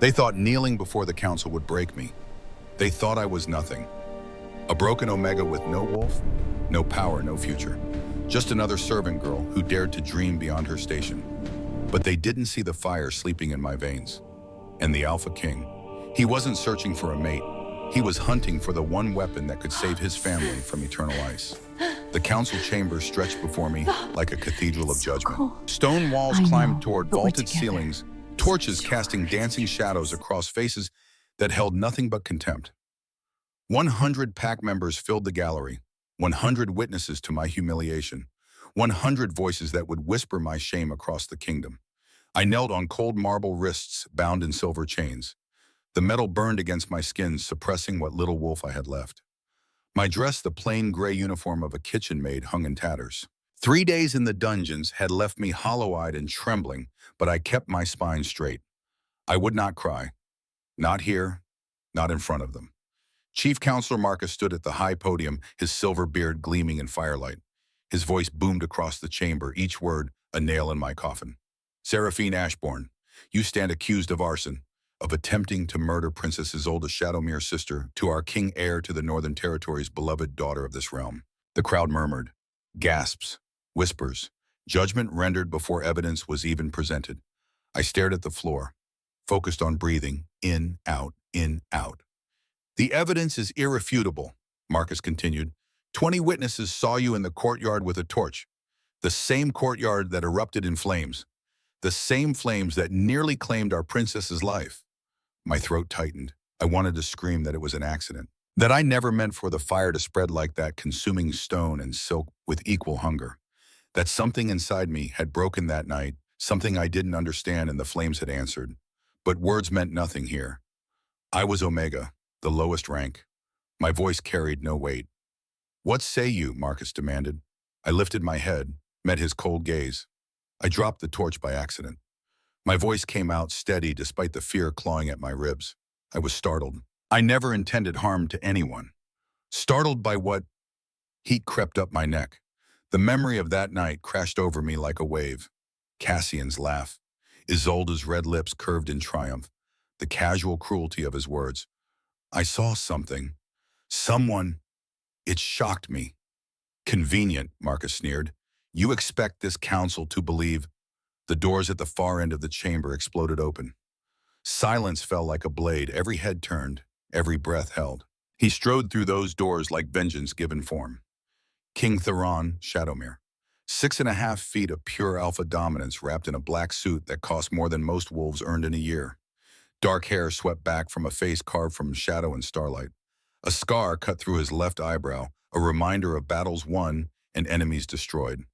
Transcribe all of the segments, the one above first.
They thought kneeling before the council would break me. They thought I was nothing. A broken Omega with no wolf, no power, no future. Just another servant girl who dared to dream beyond her station. But they didn't see the fire sleeping in my veins. And the AlphaKing, he wasn't searching for a mate. He was hunting for the one weapon that could save his family from eternal ice. The council chamber stretched before me like a cathedral of judgment. Cool. Stone walls I climbed know, toward but we're vaulted together. ceilings, torches casting dancing shadows across faces that held nothing but contempt. 100 pack members filled the gallery, 100 witnesses to my humiliation, 100 voices that would whisper my shame across the kingdom. I knelt on cold marble wrists bound in silver chains. The metal burned against my skin, suppressing what little wolf I had left. My dress, the plain gray uniform of a kitchen maid, hung in tatters. 3 days in the dungeons had left me hollow-eyed and trembling, but I kept my spine straight. I would not cry. Not here, not in front of them. Chief Counselor Marcus stood at the high podium, his silver beard gleaming in firelight. His voice boomed across the chamber, each word a nail in my coffin. Seraphine Ashbourne, you stand accused of arson, of attempting to murder Princess Isolde Shadowmere, sister to our king, heir to the Northern Territories, beloved daughter of this realm. The crowd murmured, gasps, whispers, judgment rendered before evidence was even presented. I stared at the floor, focused on breathing, in, out, in, out. The evidence is irrefutable, Marcus continued. 20 witnesses saw you in the courtyard with a torch, the same courtyard that erupted in flames, the same flames that nearly claimed our princess's life. My throat tightened. I wanted to scream that it was an accident, that I never meant for the fire to spread like that, consuming stone and silk with equal hunger, that something inside me had broken that night, something I didn't understand, and the flames had answered. But words meant nothing here. I was Omega, the lowest rank. My voice carried no weight. What say you? Marcus demanded. I lifted my head, met his cold gaze. I dropped the torch by accident. My voice came out steady despite the fear clawing at my ribs. I was startled. I never intended harm to anyone. Startled by what? Heat crept up my neck. The memory of that night crashed over me like a wave. Cassian's laugh. Isolde's red lips curved in triumph. The casual cruelty of his words. I saw something. Someone. It shocked me. Convenient, Marcus sneered. You expect this council to believe. The doors at the far end of the chamber exploded open. Silence fell like a blade, every head turned, every breath held. He strode through those doors like vengeance given form. King Theron, Shadowmere. 6.5 feet of pure alpha dominance wrapped in a black suit that cost more than most wolves earned in a year. Dark hair swept back from a face carved from shadow and starlight. A scar cut through his left eyebrow, a reminder of battles won and enemies destroyed.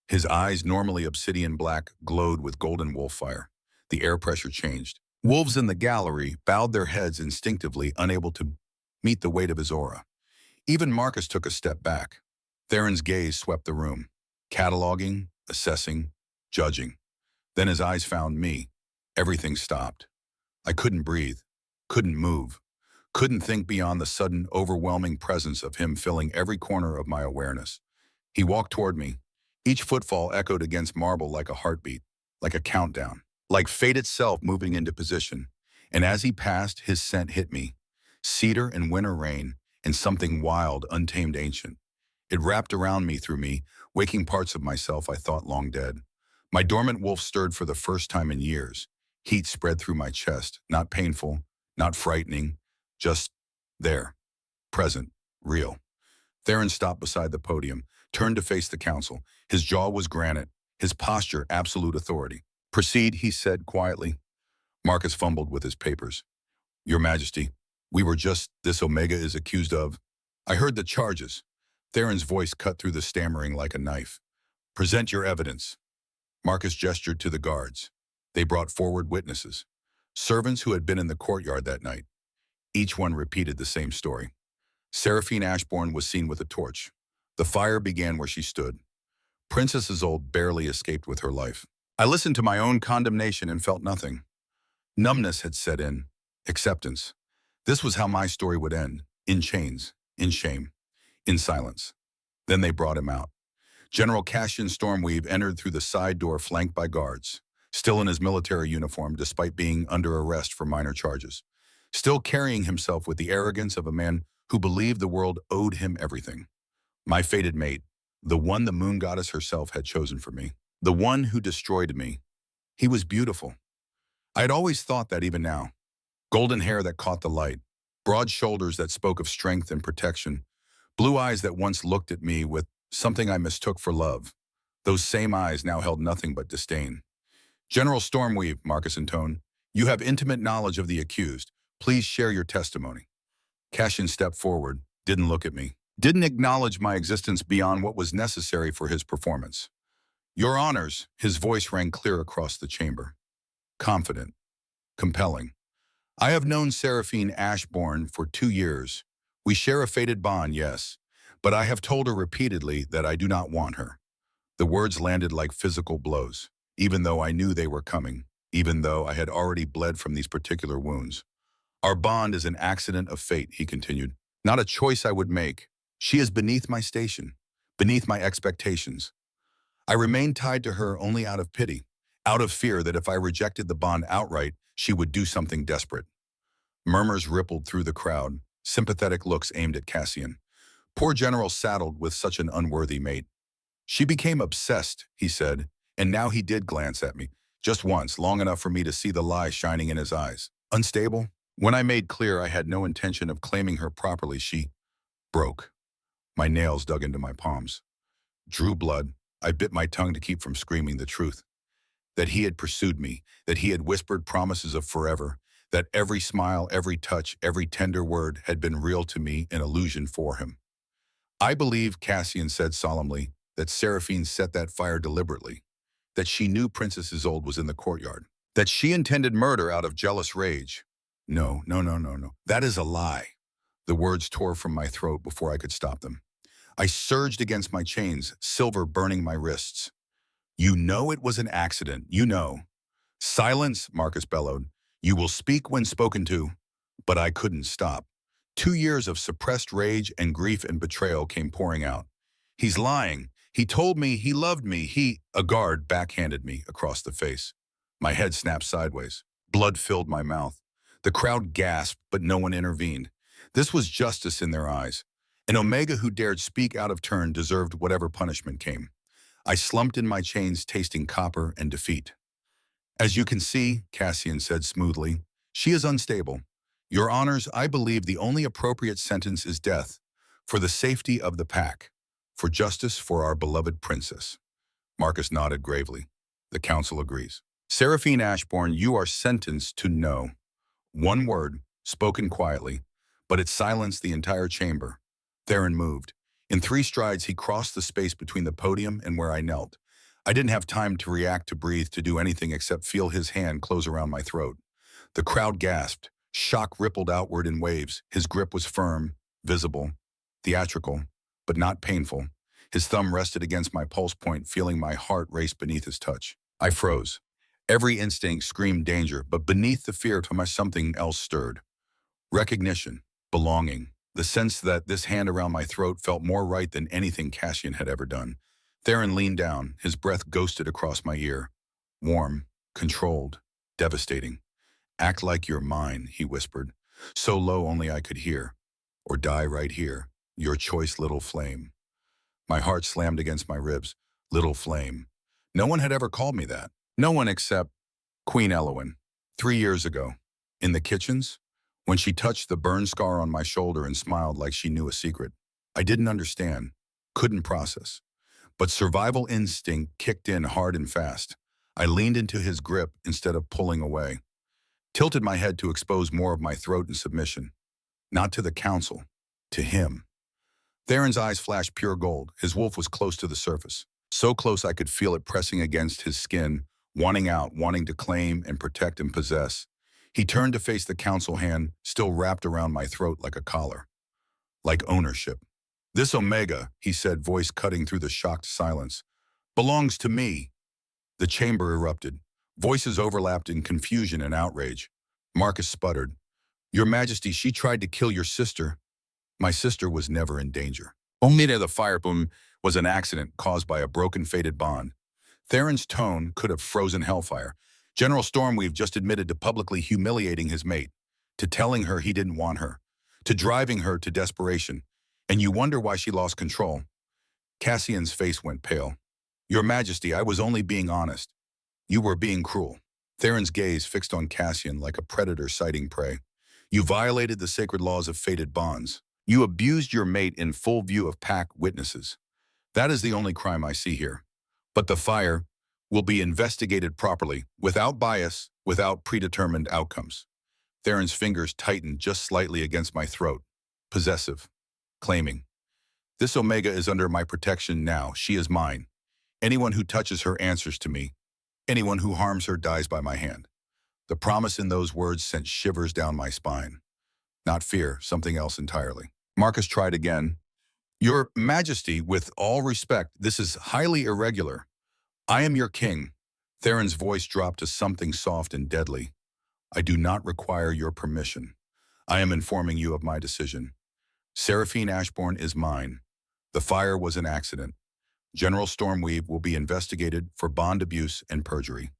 His eyes, normally obsidian black, glowed with golden wolf fire. The air pressure changed. Wolves in the gallery bowed their heads instinctively, unable to meet the weight of his aura. Even Marcus took a step back. Theron's gaze swept the room, cataloging, assessing, judging. Then his eyes found me. Everything stopped. I couldn't breathe, couldn't move, couldn't think beyond the sudden, overwhelming presence of him filling every corner of my awareness. He walked toward me. Each footfall echoed against marble like a heartbeat, like a countdown, like fate itself moving into position. And as he passed, his scent hit me. Cedar and winter rain, and something wild, untamed, ancient. It wrapped around me, through me, waking parts of myself I thought long dead. My dormant wolf stirred for the first time in years. Heat spread through my chest, not painful, not frightening, just there, present, real. Theron stopped beside the podium, turned to face the council. His jaw was granite, his posture absolute authority. Proceed, he said quietly. Marcus fumbled with his papers. Your Majesty, this Omega is accused of. I heard the charges. Theron's voice cut through the stammering like a knife. Present your evidence. Marcus gestured to the guards. They brought forward witnesses, servants who had been in the courtyard that night. Each one repeated the same story. Seraphine Ashbourne was seen with a torch. The fire began where she stood. Princess Isolde barely escaped with her life. I listened to my own condemnation and felt nothing. Numbness had set in. Acceptance. This was how my story would end. In chains. In shame. In silence. Then they brought him out. General Cassian Stormweave entered through the side door flanked by guards. still in his military uniform despite being under arrest for minor charges, still carrying himself with the arrogance of a man who believed the world owed him everything. My fated mate, the one the moon goddess herself had chosen for me, the one who destroyed me. He was beautiful. I had always thought that even now. Golden hair that caught the light, broad shoulders that spoke of strength and protection, blue eyes that once looked at me with something I mistook for love. Those same eyes now held nothing but disdain. General Stormweave, Marcus intoned, you have intimate knowledge of the accused. Please share your testimony. Cassian stepped forward, didn't look at me, didn't acknowledge my existence beyond what was necessary for his performance. Your honors, his voice rang clear across the chamber. Confident, compelling. I have known Seraphine Ashbourne for 2 years. We share a fated bond, yes, but I have told her repeatedly that I do not want her. The words landed like physical blows, even though I knew they were coming, even though I had already bled from these particular wounds. Our bond is an accident of fate, he continued, not a choice I would make. She is beneath my station, beneath my expectations. I remained tied to her only out of pity, out of fear that if I rejected the bond outright, she would do something desperate. Murmurs rippled through the crowd, sympathetic looks aimed at Cassian. Poor General saddled with such an unworthy mate. She became obsessed, he said, and now he did glance at me, just once, long enough for me to see the lie shining in his eyes. Unstable? When I made clear I had no intention of claiming her properly, she broke. My nails dug into my palms. Drew blood. I bit my tongue to keep from screaming the truth. That he had pursued me, that he had whispered promises of forever, that every smile, every touch, every tender word had been real to me, an illusion for him. I believe, Cassian said solemnly, that Seraphine set that fire deliberately, that she knew Princess Isolde was in the courtyard, that she intended murder out of jealous rage. No. That is a lie. The words tore from my throat before I could stop them. I surged against my chains, silver burning my wrists. You know it was an accident, you know. Silence, Marcus bellowed. You will speak when spoken to. But I couldn't stop. 2 years of suppressed rage and grief and betrayal came pouring out. He's lying. He told me he loved me. A guard backhanded me across the face. My head snapped sideways. Blood filled my mouth. The crowd gasped, but no one intervened. This was justice in their eyes. An Omega who dared speak out of turn deserved whatever punishment came. I slumped in my chains, tasting copper and defeat. As you can see, Cassian said smoothly, she is unstable. Your honors, I believe the only appropriate sentence is death, for the safety of the pack, for justice for our beloved princess. Marcus nodded gravely. The council agrees. Seraphine Ashbourne, you are sentenced to no. One word, spoken quietly, but it silenced the entire chamber. Theron moved. In 3 strides, he crossed the space between the podium and where I knelt. I didn't have time to react, to breathe, to do anything except feel his hand close around my throat. The crowd gasped. Shock rippled outward in waves. His grip was firm, visible, theatrical, but not painful. His thumb rested against my pulse point, feeling my heart race beneath his touch. I froze. Every instinct screamed danger, but beneath the fear to my something else stirred. Recognition, belonging, the sense that this hand around my throat felt more right than anything Cassian had ever done. Theron leaned down, his breath ghosted across my ear. Warm, controlled, devastating. Act like you're mine, he whispered, so low only I could hear. Or die right here, your choice, little flame. My heart slammed against my ribs. Little flame. No one had ever called me that. No one except Queen Elowyn. 3 years ago. In the kitchens, when she touched the burn scar on my shoulder and smiled like she knew a secret. I didn't understand, couldn't process. But survival instinct kicked in hard and fast. I leaned into his grip instead of pulling away. Tilted my head to expose more of my throat in submission. Not to the council, to him. Theron's eyes flashed pure gold. His wolf was close to the surface. So close I could feel it pressing against his skin, wanting out, wanting to claim and protect and possess. He turned to face the council, hand still wrapped around my throat like a collar. Like ownership. This Omega, he said, voice cutting through the shocked silence, belongs to me. The chamber erupted. Voices overlapped in confusion and outrage. Marcus sputtered. Your Majesty, she tried to kill your sister. My sister was never in danger. Only the fire boom was an accident caused by a broken fated bond. Theron's tone could have frozen hellfire. General Stormweave just admitted to publicly humiliating his mate, to telling her he didn't want her, to driving her to desperation, and you wonder why she lost control. Cassian's face went pale. Your Majesty, I was only being honest. You were being cruel. Theron's gaze fixed on Cassian like a predator sighting prey. You violated the sacred laws of fated bonds. You abused your mate in full view of pack witnesses. That is the only crime I see here. But the fire will be investigated properly, without bias, without predetermined outcomes. Theron's fingers tightened just slightly against my throat, possessive, claiming, "This Omega is under my protection now. She is mine. Anyone who touches her answers to me. Anyone who harms her dies by my hand." The promise in those words sent shivers down my spine. Not fear, something else entirely. Marcus tried again. "Your Majesty, with all respect, this is highly irregular. I am your king." Theron's voice dropped to something soft and deadly. "I do not require your permission. I am informing you of my decision. Seraphine Ashbourne is mine. The fire was an accident. General Stormweave will be investigated for bond abuse and perjury."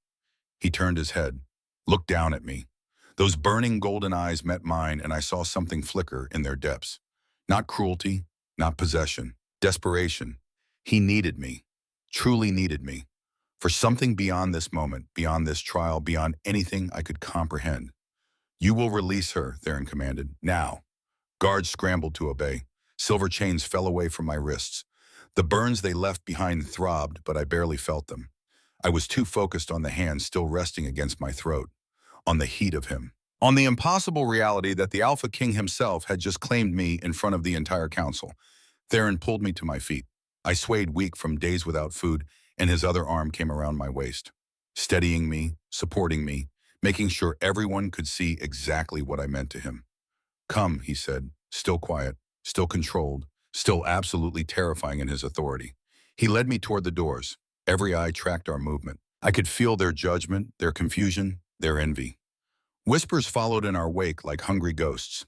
He turned his head, looked down at me. Those burning golden eyes met mine, and I saw something flicker in their depths. Not cruelty, not possession, desperation. He needed me, truly needed me, for something beyond this moment, beyond this trial, beyond anything I could comprehend. "You will release her," Theron commanded. "Now." Guards scrambled to obey. Silver chains fell away from my wrists. The burns they left behind throbbed, but I barely felt them. I was too focused on the hand still resting against my throat, on the heat of him, on the impossible reality that the AlphaKing himself had just claimed me in front of the entire council. Theron pulled me to my feet. I swayed weak from days without food, and his other arm came around my waist, steadying me, supporting me, making sure everyone could see exactly what I meant to him. "Come," he said, still quiet, still controlled, still absolutely terrifying in his authority. He led me toward the doors. Every eye tracked our movement. I could feel their judgment, their confusion, their envy. Whispers followed in our wake like hungry ghosts.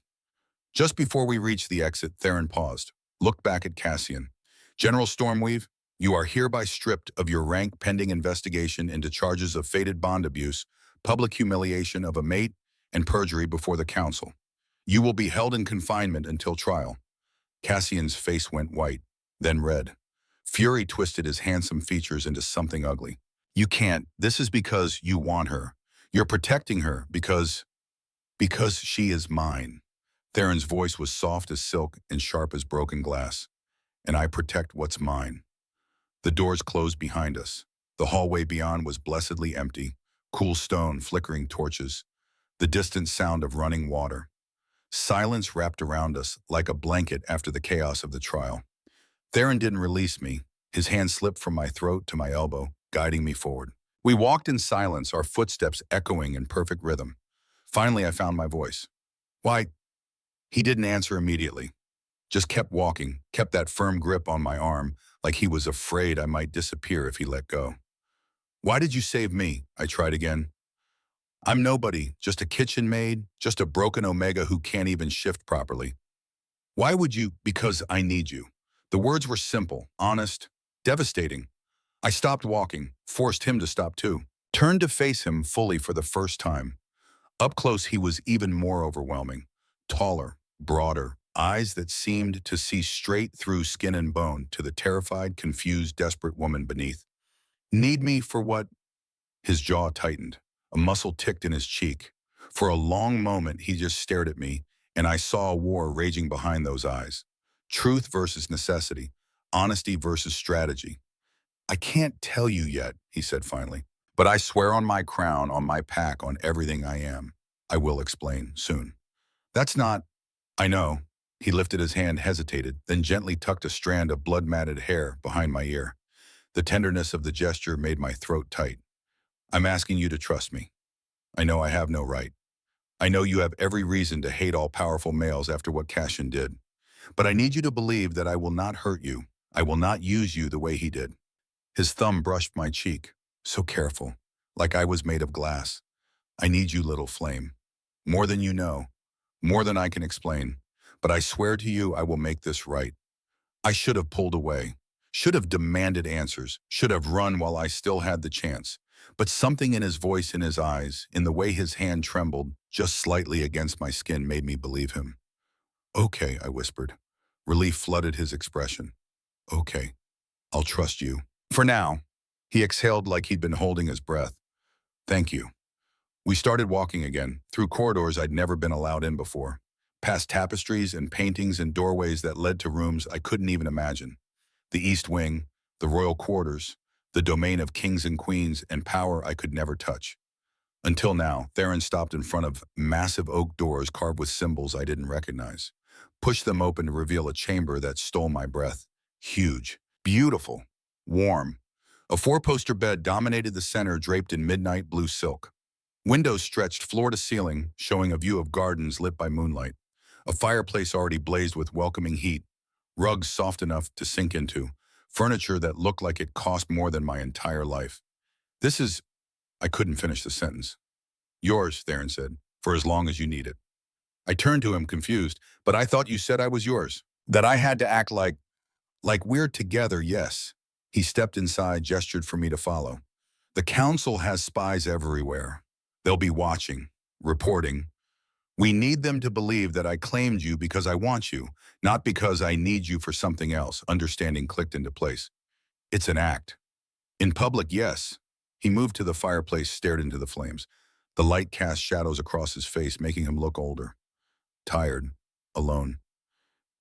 Just before we reached the exit, Theron paused, looked back at Cassian. "General Stormweave, you are hereby stripped of your rank pending investigation into charges of fated bond abuse, public humiliation of a mate, and perjury before the council. You will be held in confinement until trial." Cassian's face went white, then red. Fury twisted his handsome features into something ugly. "You can't. This is because you want her. You're protecting her because she is mine." Theron's voice was soft as silk and sharp as broken glass. "And I protect what's mine." The doors closed behind us. The hallway beyond was blessedly empty, cool stone, flickering torches, the distant sound of running water. Silence wrapped around us like a blanket after the chaos of the trial. Theron didn't release me. His hand slipped from my throat to my elbow, guiding me forward. We walked in silence, our footsteps echoing in perfect rhythm. Finally, I found my voice. "Why?" He didn't answer immediately. Just kept walking, kept that firm grip on my arm, like he was afraid I might disappear if he let go. "Why did you save me?" I tried again. "I'm nobody, just a kitchen maid, just a broken Omega who can't even shift properly." "Why would you?" "Because I need you." The words were simple, honest, devastating. I stopped walking, forced him to stop too, turned to face him fully for the first time. Up close, he was even more overwhelming. Taller, broader, eyes that seemed to see straight through skin and bone to the terrified, confused, desperate woman beneath. "Need me for what?" His jaw tightened. A muscle ticked in his cheek. For a long moment, he just stared at me, and I saw a war raging behind those eyes. Truth versus necessity. Honesty versus strategy. "I can't tell you yet," he said finally. "But I swear on my crown, on my pack, on everything I am. I will explain soon." "That's not—" "I know." He lifted his hand, hesitated, then gently tucked a strand of blood-matted hair behind my ear. The tenderness of the gesture made my throat tight. "I'm asking you to trust me. I know I have no right. I know you have every reason to hate all-powerful males after what Cassian did. But I need you to believe that I will not hurt you. I will not use you the way he did." His thumb brushed my cheek, so careful, like I was made of glass. "I need you, little flame. More than you know, more than I can explain. But I swear to you I will make this right. I should have pulled away, should have demanded answers, should have run while I still had the chance. But something in his voice, in his eyes, in the way his hand trembled just slightly against my skin made me believe him. "Okay," I whispered. Relief flooded his expression. "Okay, I'll trust you. For now." He exhaled like he'd been holding his breath. "Thank you." We started walking again, through corridors I'd never been allowed in before, past tapestries and paintings and doorways that led to rooms I couldn't even imagine. The East Wing, the royal quarters, the domain of kings and queens and power I could never touch. Until now, Theron stopped in front of massive oak doors carved with symbols I didn't recognize, pushed them open to reveal a chamber that stole my breath. Huge, beautiful, warm. A four-poster bed dominated the center, draped in midnight blue silk. Windows stretched floor to ceiling, showing a view of gardens lit by moonlight. A fireplace already blazed with welcoming heat. Rugs soft enough to sink into. Furniture that looked like it cost more than my entire life. "This is—" I couldn't finish the sentence. "Yours," Theron said, "for as long as you need it." I turned to him, confused. "But I thought you said I was yours. That I had to act like we're together, yes." He stepped inside, gestured for me to follow. "The council has spies everywhere. They'll be watching, reporting. We need them to believe that I claimed you because I want you, not because I need you for something else." Understanding clicked into place. "It's an act. In public, yes." He moved to the fireplace, stared into the flames. The light cast shadows across his face, making him look older. "Tired, alone.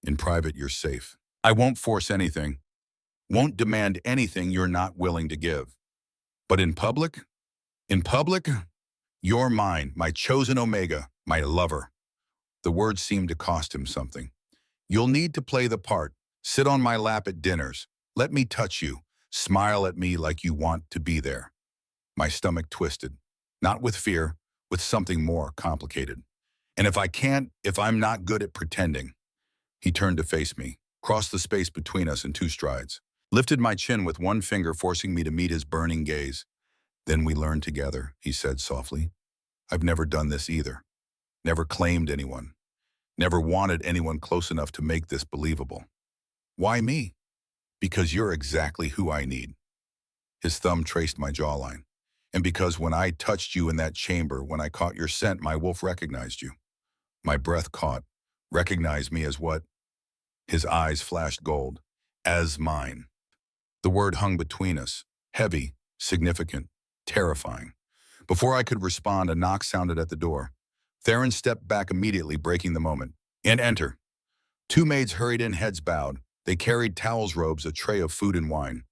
In private, you're safe. I won't force anything, won't demand anything you're not willing to give. But in public? In public, you're mine, my chosen Omega, my lover." The words seemed to cost him something. "You'll need to play the part. Sit on my lap at dinners. Let me touch you. Smile at me like you want to be there." My stomach twisted. Not with fear, with something more complicated. "And if I'm not good at pretending." He turned to face me, crossed the space between us in two strides, lifted my chin with one finger, forcing me to meet his burning gaze. "Then we learn together," he said softly. "I've never done this either. Never claimed anyone. Never wanted anyone close enough to make this believable. Why me? Because you're exactly who I need." His thumb traced my jawline. "And because when I touched you in that chamber, when I caught your scent, my wolf recognized you." My breath caught. "Recognized me as what?" His eyes flashed gold. "As mine." The word hung between us, heavy, significant, terrifying. Before I could respond, a knock sounded at the door. Theron stepped back immediately, breaking the moment. "And enter." Two maids hurried in, heads bowed. They carried towels, robes, a tray of food and wine.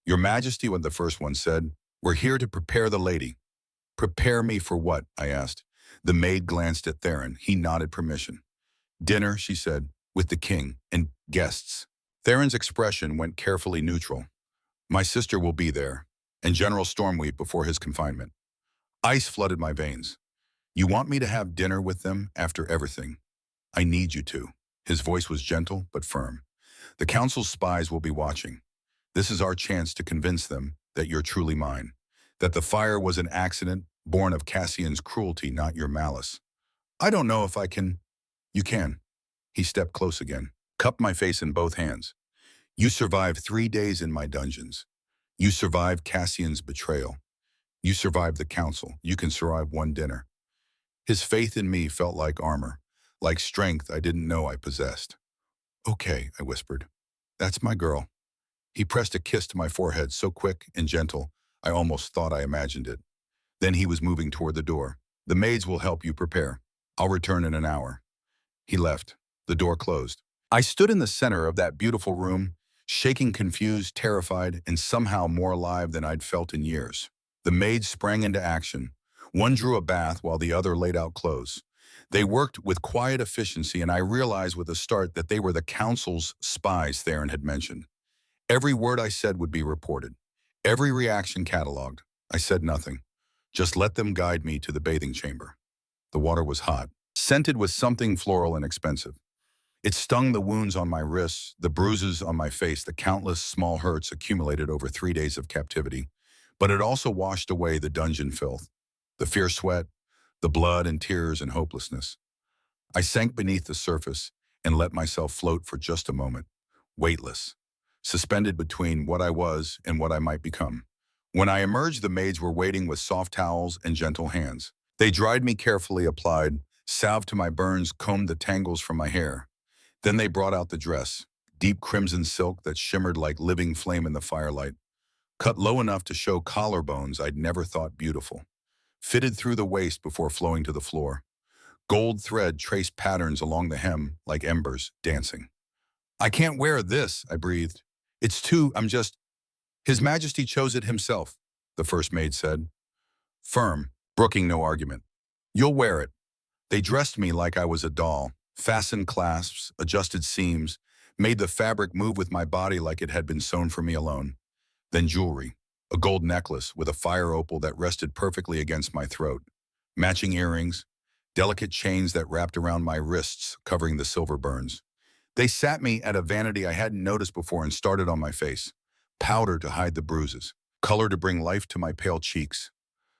"Your Majesty," what the first one said, "we're here to prepare the lady." "Prepare me for what?" I asked. The maid glanced at Theron. He nodded permission. "Dinner," she said, "with the king and guests." Theron's expression went carefully neutral. "My sister will be there, and General Stormweep before his confinement." Ice flooded my veins. "You want me to have dinner with them after everything?" "I need you to." His voice was gentle but firm. "The council's spies will be watching. This is our chance to convince them that you're truly mine, that the fire was an accident born of Cassian's cruelty, not your malice." "I don't know if I can." "You can." He stepped close again, cupped my face in both hands. "You survived 3 days in my dungeons. You survived Cassian's betrayal. You survived the council. You can survive one dinner." His faith in me felt like armor, like strength I didn't know I possessed. "Okay," I whispered. "That's my girl." He pressed a kiss to my forehead, so quick and gentle, I almost thought I imagined it. Then he was moving toward the door. "The maids will help you prepare. I'll return in an hour." He left. The door closed. I stood in the center of that beautiful room, shaking, confused, terrified, and somehow more alive than I'd felt in years. The maids sprang into action. One drew a bath while the other laid out clothes. They worked with quiet efficiency, and I realized with a start that they were the council's spies Theron had mentioned. Every word I said would be reported. Every reaction cataloged. I said nothing. Just let them guide me to the bathing chamber. The water was hot, scented with something floral and expensive. It stung the wounds on my wrists, the bruises on my face, the countless small hurts accumulated over 3 days of captivity. But it also washed away the dungeon filth, the fierce sweat, the blood and tears and hopelessness. I sank beneath the surface and let myself float for just a moment, weightless, suspended between what I was and what I might become. When I emerged, the maids were waiting with soft towels and gentle hands. They dried me carefully, applied salve to my burns, combed the tangles from my hair. Then they brought out the dress, deep crimson silk that shimmered like living flame in the firelight, cut low enough to show collarbones I'd never thought beautiful, fitted through the waist before flowing to the floor. Gold thread traced patterns along the hem like embers dancing. "I can't wear this," I breathed. I'm just—" "His Majesty chose it himself," the first maid said, firm, brooking no argument. "You'll wear it." They dressed me like I was a doll, fastened clasps, adjusted seams, made the fabric move with my body like it had been sewn for me alone. Then jewelry, a gold necklace with a fire opal that rested perfectly against my throat, matching earrings, delicate chains that wrapped around my wrists, covering the silver burns. They sat me at a vanity I hadn't noticed before and started on my face. Powder to hide the bruises, color to bring life to my pale cheeks,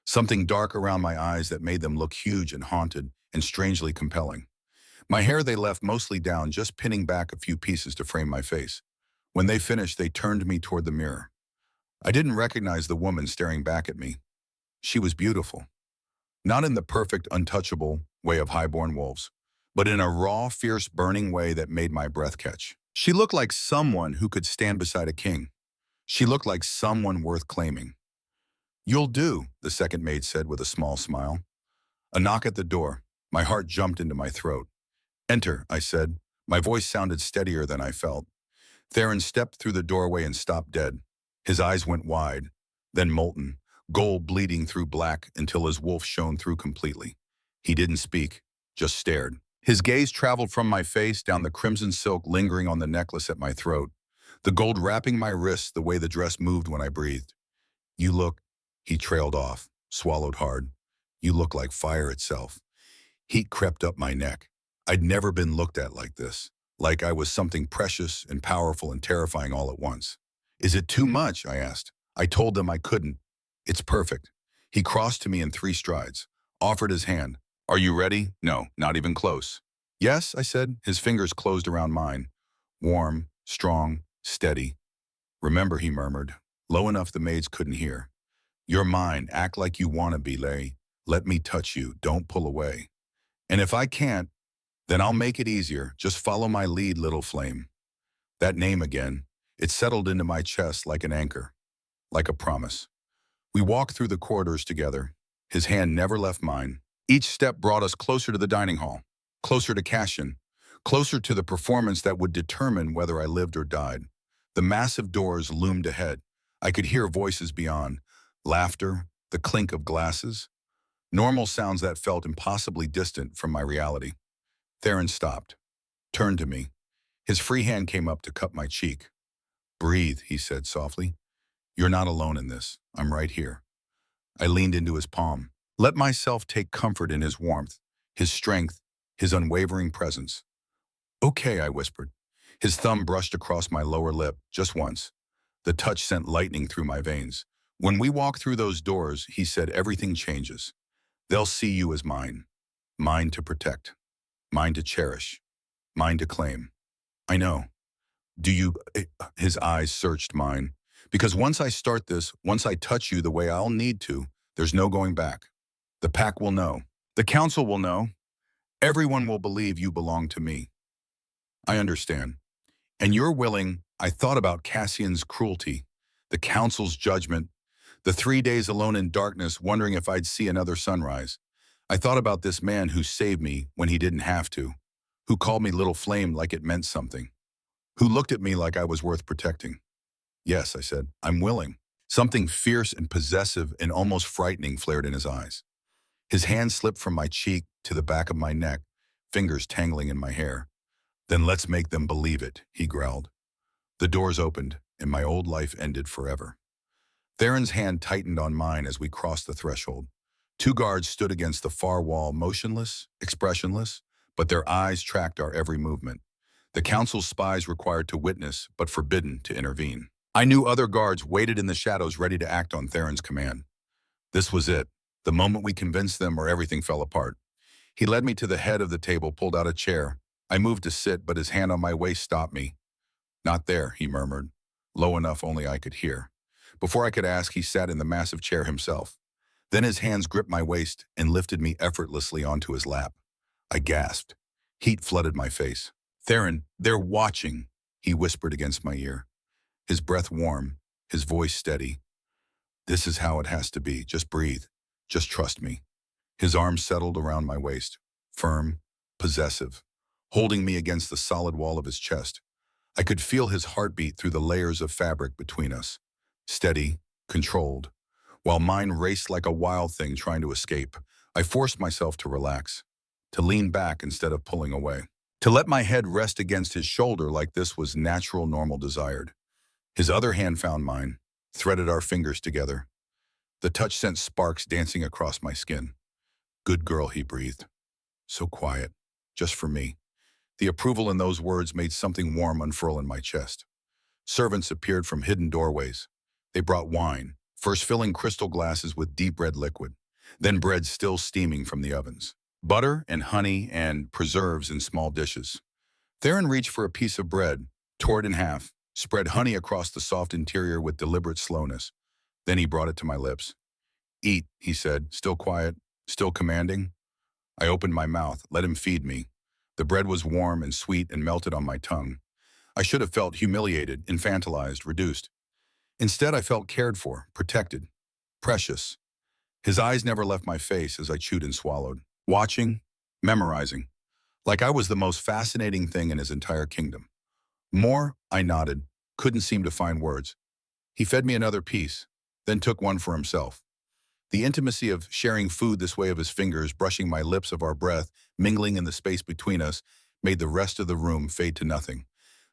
something dark around my eyes that made them look huge and haunted and strangely compelling. My hair they left mostly down, just pinning back a few pieces to frame my face. When they finished, they turned me toward the mirror. I didn't recognize the woman staring back at me. She was beautiful. Not in the perfect, untouchable way of highborn wolves, but in a raw, fierce, burning way that made my breath catch. She looked like someone who could stand beside a king. She looked like someone worth claiming. "You'll do," the second maid said with a small smile. A knock at the door. My heart jumped into my throat. "Enter," I said. My voice sounded steadier than I felt. Theron stepped through the doorway and stopped dead. His eyes went wide, then molten, gold bleeding through black until his wolf shone through completely. He didn't speak, just stared. His gaze traveled from my face down the crimson silk lingering on the necklace at my throat, the gold wrapping my wrists the way the dress moved when I breathed. "You look—" He trailed off, swallowed hard. "You look like fire itself." Heat crept up my neck. I'd never been looked at like this, like I was something precious and powerful and terrifying all at once. "Is it too much?" I asked. I told them I couldn't. "It's perfect." He crossed to me in 3 strides, offered his hand. "Are you ready?" "No, not even close." "Yes," I said. His fingers closed around mine. Warm, strong, steady. "Remember," he murmured, low enough the maids couldn't hear. "You're mine. Act like you want to be, Lay. Let me touch you. Don't pull away. And if I can't, then I'll make it easier. Just follow my lead, little flame." That name again. It settled into my chest like an anchor, like a promise. We walked through the corridors together. His hand never left mine. Each step brought us closer to the dining hall, closer to Cassian, closer to the performance that would determine whether I lived or died. The massive doors loomed ahead. I could hear voices beyond, laughter, the clink of glasses, normal sounds that felt impossibly distant from my reality. Theron stopped, turned to me. His free hand came up to cup my cheek. "Breathe," he said softly. "You're not alone in this. I'm right here." I leaned into his palm, let myself take comfort in his warmth, his strength, his unwavering presence. "Okay," I whispered. His thumb brushed across my lower lip, just once. The touch sent lightning through my veins. "When we walk through those doors," he said, "everything changes. They'll see you as mine. Mine to protect. Mine to cherish. Mine to claim." "I know. Do you—" His eyes searched mine. "Because once I start this, once I touch you the way I'll need to, there's no going back. The pack will know. The council will know. Everyone will believe you belong to me." "I understand. And you're willing—" I thought about Cassian's cruelty, the council's judgment, the 3 days alone in darkness wondering if I'd see another sunrise. I thought about this man who saved me when he didn't have to, who called me little flame like it meant something, who looked at me like I was worth protecting. "Yes," I said, "I'm willing." Something fierce and possessive and almost frightening flared in his eyes. His hand slipped from my cheek to the back of my neck, fingers tangling in my hair. "Then let's make them believe it," he growled. The doors opened, and my old life ended forever. Theron's hand tightened on mine as we crossed the threshold. 2 guards stood against the far wall, motionless, expressionless, but their eyes tracked our every movement. The council's spies required to witness, but forbidden to intervene. I knew other guards waited in the shadows ready to act on Theron's command. This was it, the moment we convinced them or everything fell apart. He led me to the head of the table, pulled out a chair. I moved to sit, but his hand on my waist stopped me. "Not there," he murmured, low enough only I could hear. Before I could ask, he sat in the massive chair himself. Then his hands gripped my waist and lifted me effortlessly onto his lap. I gasped. Heat flooded my face. "Theron, they're watching," he whispered against my ear. His breath warm, his voice steady. "This is how it has to be. Just breathe. Just trust me." His arms settled around my waist, firm, possessive, holding me against the solid wall of his chest. I could feel his heartbeat through the layers of fabric between us, steady, controlled. While mine raced like a wild thing trying to escape, I forced myself to relax, to lean back instead of pulling away, to let my head rest against his shoulder like this was natural, normal, desired. His other hand found mine, threaded our fingers together. The touch sent sparks dancing across my skin. "Good girl," he breathed. So quiet, just for me. The approval in those words made something warm unfurl in my chest. Servants appeared from hidden doorways. They brought wine, first filling crystal glasses with deep red liquid, then bread still steaming from the ovens. Butter and honey and preserves in small dishes. Theron reached for a piece of bread, tore it in half, spread honey across the soft interior with deliberate slowness. Then he brought it to my lips. "Eat," he said, still quiet, still commanding. I opened my mouth, let him feed me. The bread was warm and sweet and melted on my tongue. I should have felt humiliated, infantilized, reduced. Instead, I felt cared for, protected, precious. His eyes never left my face as I chewed and swallowed, watching, memorizing, like I was the most fascinating thing in his entire kingdom. "More," I nodded, couldn't seem to find words. He fed me another piece, then took one for himself. The intimacy of sharing food this way, of his fingers brushing my lips, of our breath mingling in the space between us, made the rest of the room fade to nothing.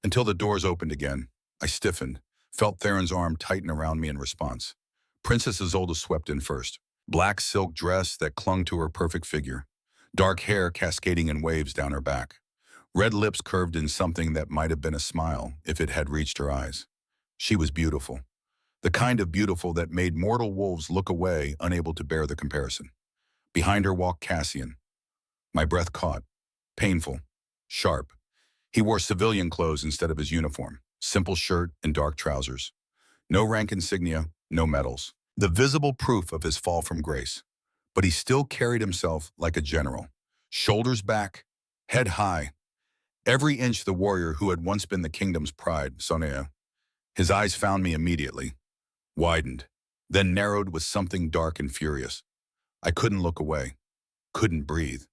Until the doors opened again, I stiffened, felt Theron's arm tighten around me in response. Princess Isolde swept in first. Black silk dress that clung to her perfect figure. Dark hair cascading in waves down her back. Red lips curved in something that might have been a smile if it had reached her eyes. She was beautiful. The kind of beautiful that made mortal wolves look away, unable to bear the comparison. Behind her walked Cassian. My breath caught. Painful. Sharp. He wore civilian clothes instead of his uniform. Simple shirt and dark trousers. No rank insignia, no medals. The visible proof of his fall from grace. But he still carried himself like a general. Shoulders back, head high. Every inch the warrior who had once been the kingdom's pride, Sonea. His eyes found me immediately. Widened, then narrowed with something dark and furious. I couldn't look away. Couldn't breathe.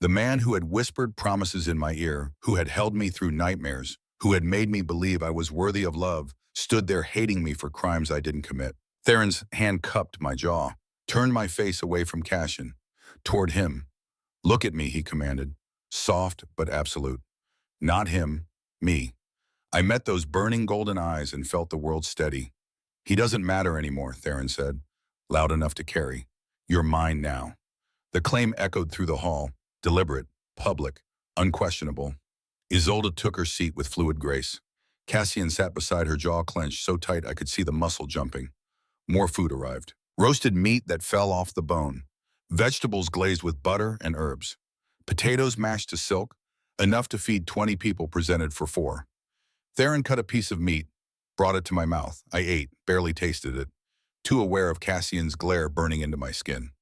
The man who had whispered promises in my ear, who had held me through nightmares, who had made me believe I was worthy of love, stood there hating me for crimes I didn't commit. Theron's hand cupped my jaw, turned my face away from Cassian, toward him. "Look at me," he commanded, soft but absolute. Not him, me. I met those burning golden eyes and felt the world steady. "He doesn't matter anymore," Theron said, loud enough to carry. "You're mine now." The claim echoed through the hall, deliberate, public, unquestionable. Isolde took her seat with fluid grace. Cassian sat beside her, jaw clenched so tight I could see the muscle jumping. More food arrived. Roasted meat that fell off the bone. Vegetables glazed with butter and herbs. Potatoes mashed to silk, enough to feed 20 people, presented for 4. Theron cut a piece of meat, brought it to my mouth. I ate, barely tasted it, too aware of Cassian's glare burning into my skin.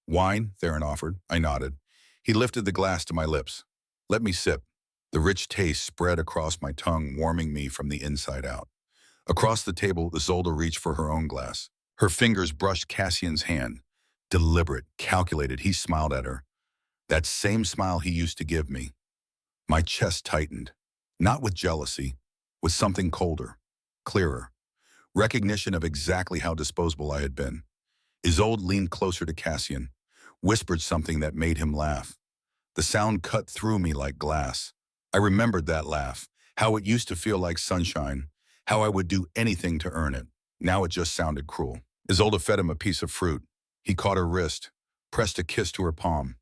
"Wine," Theron offered. I nodded. He lifted the glass to my lips. "Let me sip." The rich taste spread across my tongue, warming me from the inside out. Across the table, Isolde reached for her own glass. Her fingers brushed Cassian's hand. Deliberate, calculated, he smiled at her. That same smile he used to give me. My chest tightened. Not with jealousy, with something colder, clearer. Recognition of exactly how disposable I had been. Isolde leaned closer to Cassian, whispered something that made him laugh. The sound cut through me like glass. I remembered that laugh, how it used to feel like sunshine, how I would do anything to earn it. Now it just sounded cruel. Isolde fed him a piece of fruit. He caught her wrist, pressed a kiss to her palm.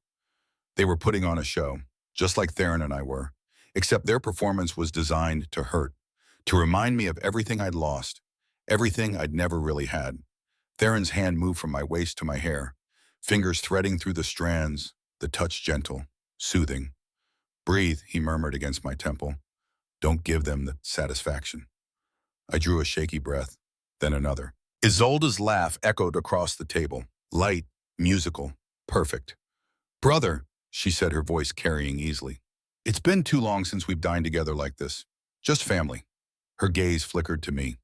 They were putting on a show, just like Theron and I were, except their performance was designed to hurt, to remind me of everything I'd lost, everything I'd never really had. Theron's hand moved from my waist to my hair, fingers threading through the strands, the touch gentle, soothing. "Breathe," he murmured against my temple. "Don't give them the satisfaction." I drew a shaky breath, then another. Isolde's laugh echoed across the table. Light, musical, perfect. Brother, she said, her voice carrying easily. It's been too long since we've dined together like this. Just family. Her gaze flickered to me.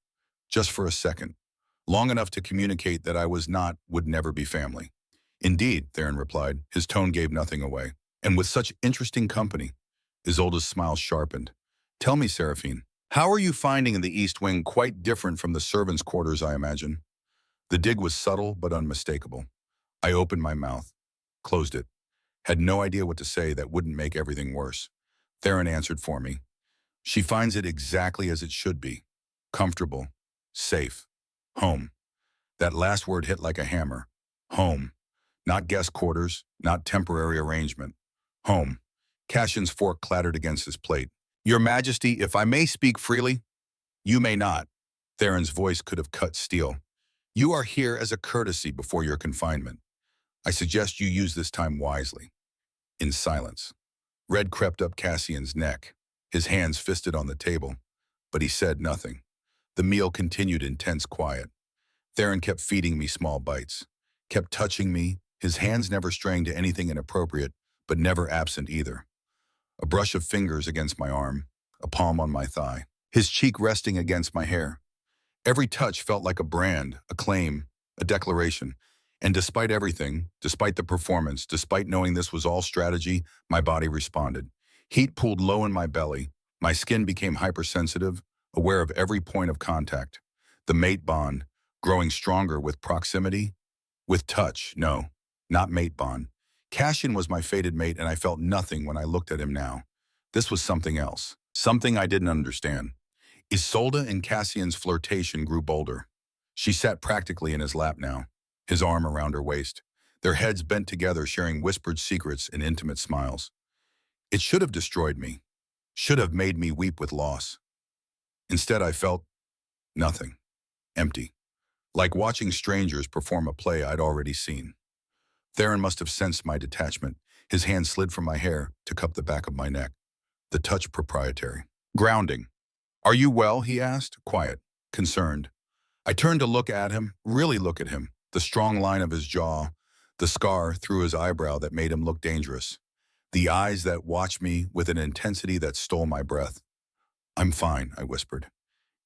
Just for a second. Long enough to communicate that I would never be family. Indeed, Theron replied. His tone gave nothing away. And with such interesting company. Isolde's smile sharpened. Tell me, Seraphine, how are you finding the East Wing quite different from the servants' quarters, I imagine? The dig was subtle but unmistakable. I opened my mouth, closed it, had no idea what to say that wouldn't make everything worse. Theron answered for me. She finds it exactly as it should be. Comfortable, safe, home. That last word hit like a hammer. Home. Not guest quarters, not temporary arrangement. Home. Cassian's fork clattered against his plate. Your Majesty, if I may speak freely, you may not. Theron's voice could have cut steel. You are here as a courtesy before your confinement. I suggest you use this time wisely. In silence. Red crept up Cassian's neck, his hands fisted on the table, but he said nothing. The meal continued in tense quiet. Theron kept feeding me small bites, kept touching me, his hands never straying to anything inappropriate, but never absent either. A brush of fingers against my arm, a palm on my thigh, his cheek resting against my hair. Every touch felt like a brand, a claim, a declaration. And despite everything, despite the performance, despite knowing this was all strategy, my body responded. Heat pooled low in my belly. My skin became hypersensitive, aware of every point of contact. The mate bond, growing stronger with proximity, with touch, no, not mate bond. Cassian was my fated mate, and I felt nothing when I looked at him now. This was something else, something I didn't understand. Isolde and Cassian's flirtation grew bolder. She sat practically in his lap now, his arm around her waist, their heads bent together, sharing whispered secrets and intimate smiles. It should have destroyed me, should have made me weep with loss. Instead, I felt nothing, empty, like watching strangers perform a play I'd already seen. Theron must have sensed my detachment. His hand slid from my hair to cup the back of my neck, the touch proprietary. Grounding. Are you well? He asked, quiet, concerned. I turned to look at him, really look at him, the strong line of his jaw, the scar through his eyebrow that made him look dangerous, the eyes that watched me with an intensity that stole my breath. I'm fine, I whispered.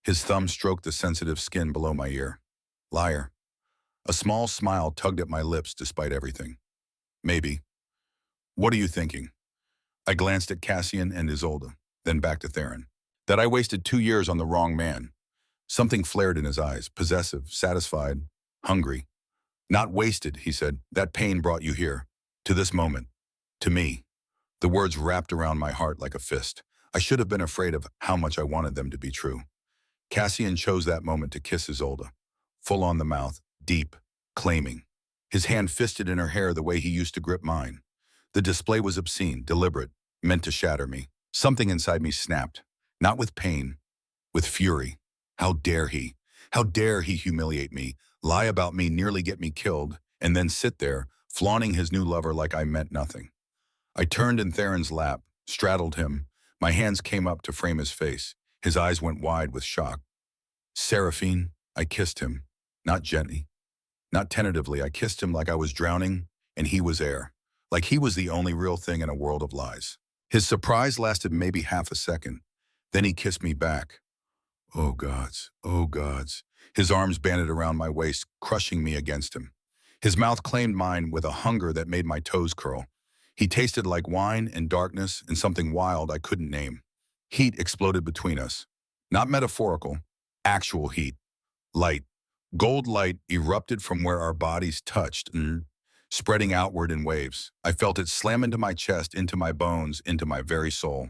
His thumb stroked the sensitive skin below my ear. Liar. A small smile tugged at my lips despite everything. Maybe. What are you thinking? I glanced at Cassian and Isolde, then back to Theron. That I wasted 2 years on the wrong man. Something flared in his eyes, possessive, satisfied, hungry. Not wasted, he said. That pain brought you here. To this moment. To me. The words wrapped around my heart like a fist. I should have been afraid of how much I wanted them to be true. Cassian chose that moment to kiss Isolde. Full on the mouth, deep, claiming. His hand fisted in her hair the way he used to grip mine. The display was obscene, deliberate, meant to shatter me. Something inside me snapped. Not with pain, with fury. How dare he? How dare he humiliate me, lie about me, nearly get me killed, and then sit there, flaunting his new lover like I meant nothing. I turned in Theron's lap, straddled him. My hands came up to frame his face. His eyes went wide with shock. Seraphine, I kissed him. Not gently, not tentatively. I kissed him like I was drowning, and he was air. Like he was the only real thing in a world of lies. His surprise lasted maybe half a second. Then he kissed me back. Oh gods, oh gods. His arms banded around my waist, crushing me against him. His mouth claimed mine with a hunger that made my toes curl. He tasted like wine and darkness and something wild I couldn't name. Heat exploded between us. Not metaphorical, actual heat. Light. Gold light erupted from where our bodies touched, spreading outward in waves. I felt it slam into my chest, into my bones, into my very soul.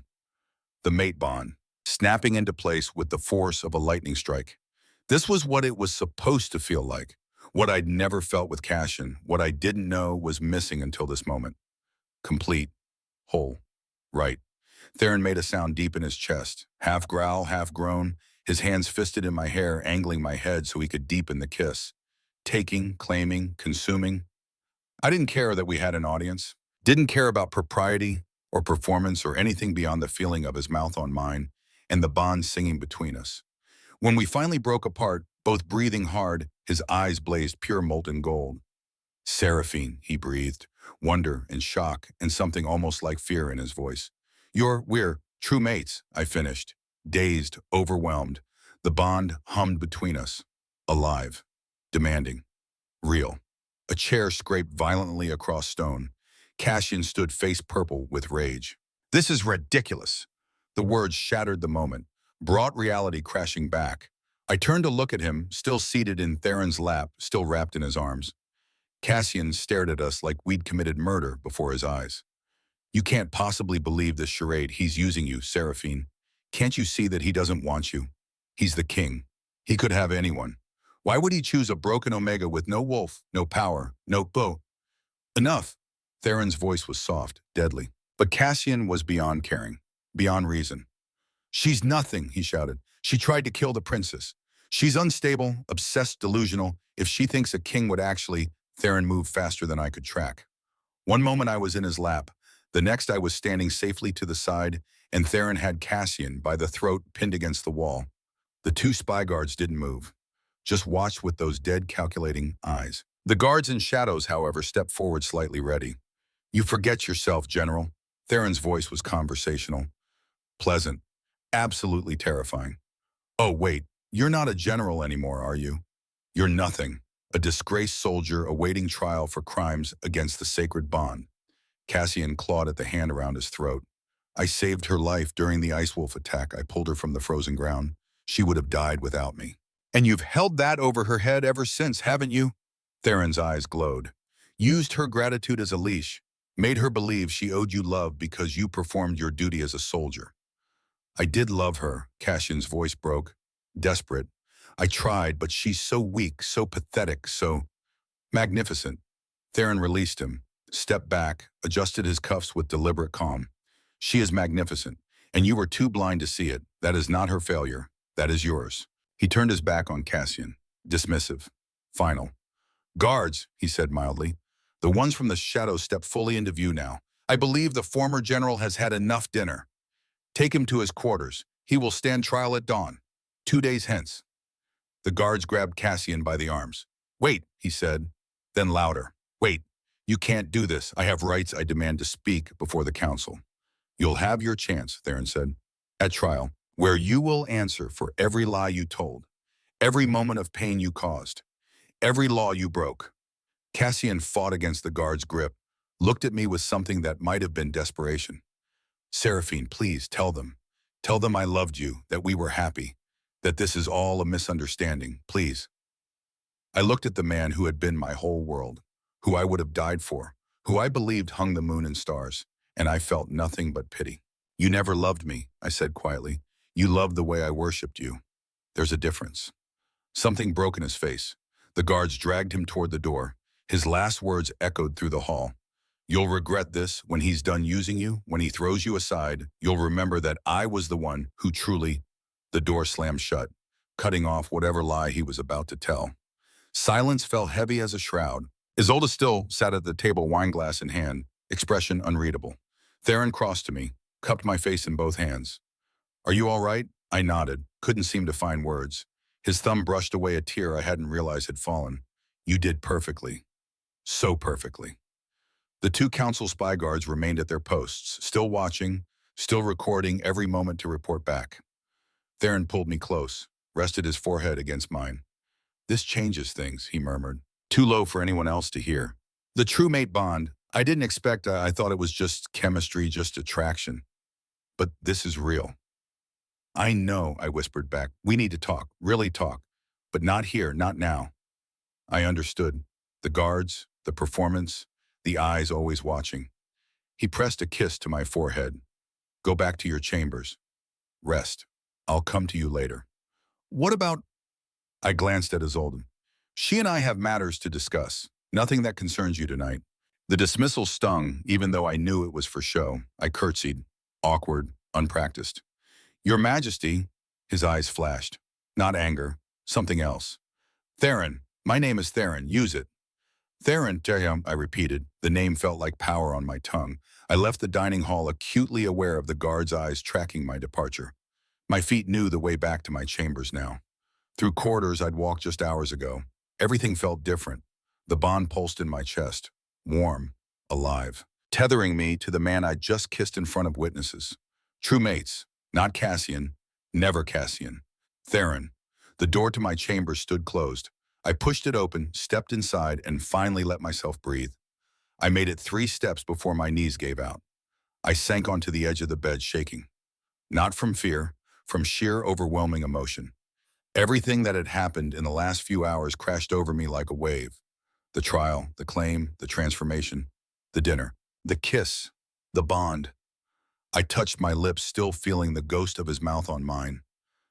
The mate bond, snapping into place with the force of a lightning strike. This was what it was supposed to feel like, what I'd never felt with Cassian, what I didn't know was missing until this moment. Complete, whole, right. Theron made a sound deep in his chest, half growl, half groan, his hands fisted in my hair, angling my head so he could deepen the kiss. Taking, claiming, consuming. I didn't care that we had an audience, didn't care about propriety or performance or anything beyond the feeling of his mouth on mine and the bond singing between us. When we finally broke apart, both breathing hard, His eyes blazed pure molten gold. Seraphine, he breathed, wonder and shock and something almost like fear in his voice. We're true mates, I finished, dazed, overwhelmed. The bond hummed between us, alive, demanding, real. A chair scraped violently across stone. Cassian stood face purple with rage. This is ridiculous. The words shattered the moment, brought reality crashing back. I turned to look at him, still seated in Theron's lap, still wrapped in his arms. Cassian stared at us like we'd committed murder before his eyes. You can't possibly believe this charade. He's using you, Seraphine. Can't you see that he doesn't want you? He's the king. He could have anyone. Why would he choose a broken Omega with no wolf, no power, no bow? Enough. Theron's voice was soft, deadly. But Cassian was beyond caring, beyond reason. She's nothing, he shouted. She tried to kill the princess. She's unstable, obsessed, delusional. If she thinks a king would actually... Theron moved faster than I could track. One moment I was in his lap. The next I was standing safely to the side, and Theron had Cassian by the throat pinned against the wall. The two spy guards didn't move, just watched with those dead, calculating eyes. The guards in shadows, however, stepped forward slightly ready. You forget yourself, General. Theron's voice was conversational, pleasant, absolutely terrifying. Oh, wait, you're not a general anymore, are you? You're nothing. A disgraced soldier awaiting trial for crimes against the sacred bond. Cassian clawed at the hand around his throat. I saved her life during the Ice Wolf attack. I pulled her from the frozen ground. She would have died without me. And you've held that over her head ever since, haven't you? Theron's eyes glowed. Used her gratitude as a leash. Made her believe she owed you love because you performed your duty as a soldier. I did love her, Cassian's voice broke. Desperate. I tried, but she's so weak, so pathetic, so magnificent. Theron released him, stepped back, adjusted his cuffs with deliberate calm. She is magnificent, and you were too blind to see it. That is not her failure. That is yours. He turned his back on Cassian, dismissive, final. Guards, he said mildly. The ones from the shadows step fully into view now. I believe the former general has had enough dinner. Take him to his quarters. He will stand trial at dawn, 2 days hence. The guards grabbed Cassian by the arms. Wait, he said, then louder. Wait, you can't do this. I have rights. I demand to speak before the council. You'll have your chance, Theron said, at trial, where you will answer for every lie you told, every moment of pain you caused, every law you broke. Cassian fought against the guard's grip, looked at me with something that might have been desperation. Seraphine, please tell them. Tell them I loved you, that we were happy, that this is all a misunderstanding, please. I looked at the man who had been my whole world, who I would have died for, who I believed hung the moon and stars, and I felt nothing but pity. You never loved me, I said quietly. You loved the way I worshipped you. There's a difference. Something broke in his face. The guards dragged him toward the door. His last words echoed through the hall. You'll regret this when he's done using you, when he throws you aside. You'll remember that I was the one who truly... The door slammed shut, cutting off whatever lie he was about to tell. Silence fell heavy as a shroud. Isolde still sat at the table, wineglass in hand, expression unreadable. Theron crossed to me, cupped my face in both hands. Are you all right? I nodded, couldn't seem to find words. His thumb brushed away a tear I hadn't realized had fallen. You did perfectly. So perfectly. The two council spy guards remained at their posts, still watching, still recording every moment to report back. Theron pulled me close, rested his forehead against mine. This changes things, he murmured, too low for anyone else to hear. The true mate bond, I didn't expect, I thought it was just chemistry, just attraction. But this is real. I know, I whispered back. We need to talk, really talk, but not here, not now. I understood. The guards, the performance, the eyes always watching. He pressed a kiss to my forehead. Go back to your chambers. Rest. I'll come to you later. What about... I glanced at Isolde. She and I have matters to discuss. Nothing that concerns you tonight. The dismissal stung, even though I knew it was for show. I curtsied, awkward, unpracticed. Your Majesty, his eyes flashed. Not anger, something else. Theron, my name is Theron, use it. Theron, I repeated. The name felt like power on my tongue. I left the dining hall acutely aware of the guard's eyes tracking my departure. My feet knew the way back to my chambers now. Through corridors I'd walked just hours ago. Everything felt different. The bond pulsed in my chest, warm, alive, tethering me to the man I'd just kissed in front of witnesses. True mates, not Cassian, never Cassian. Theron. The door to my chamber stood closed. I pushed it open, stepped inside, and finally let myself breathe. I made it 3 steps before my knees gave out. I sank onto the edge of the bed, shaking. Not from fear, from sheer overwhelming emotion. Everything that had happened in the last few hours crashed over me like a wave. The trial, the claim, the transformation, the dinner, the kiss, the bond. I touched my lips, still feeling the ghost of his mouth on mine,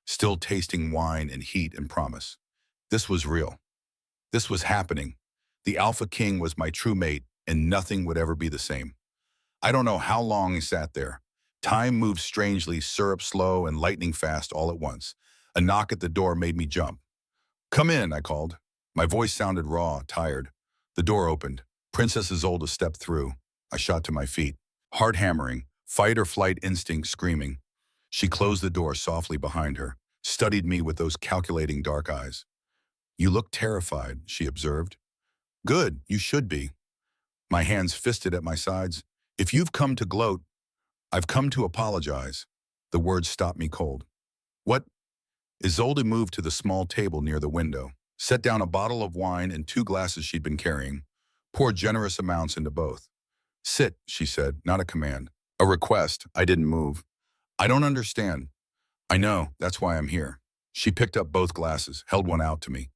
still tasting wine and heat and promise. This was real. This was happening. The AlphaKing was my true mate, and nothing would ever be the same. I don't know how long he sat there. Time moved strangely, syrup slow and lightning fast all at once. A knock at the door made me jump. "Come in," I called. My voice sounded raw, tired. The door opened. Princess Isolde stepped through. I shot to my feet. Heart hammering, fight or flight instinct screaming. She closed the door softly behind her, studied me with those calculating dark eyes. "You look terrified," she observed. "Good, you should be." My hands fisted at my sides. "If you've come to gloat, I've come to apologize." The words stopped me cold. "What?" Isolde moved to the small table near the window, set down a bottle of wine and 2 glasses she'd been carrying, poured generous amounts into both. "Sit," she said, not a command. A request. I didn't move. "I don't understand." "I know, that's why I'm here." She picked up both glasses, held one out to me.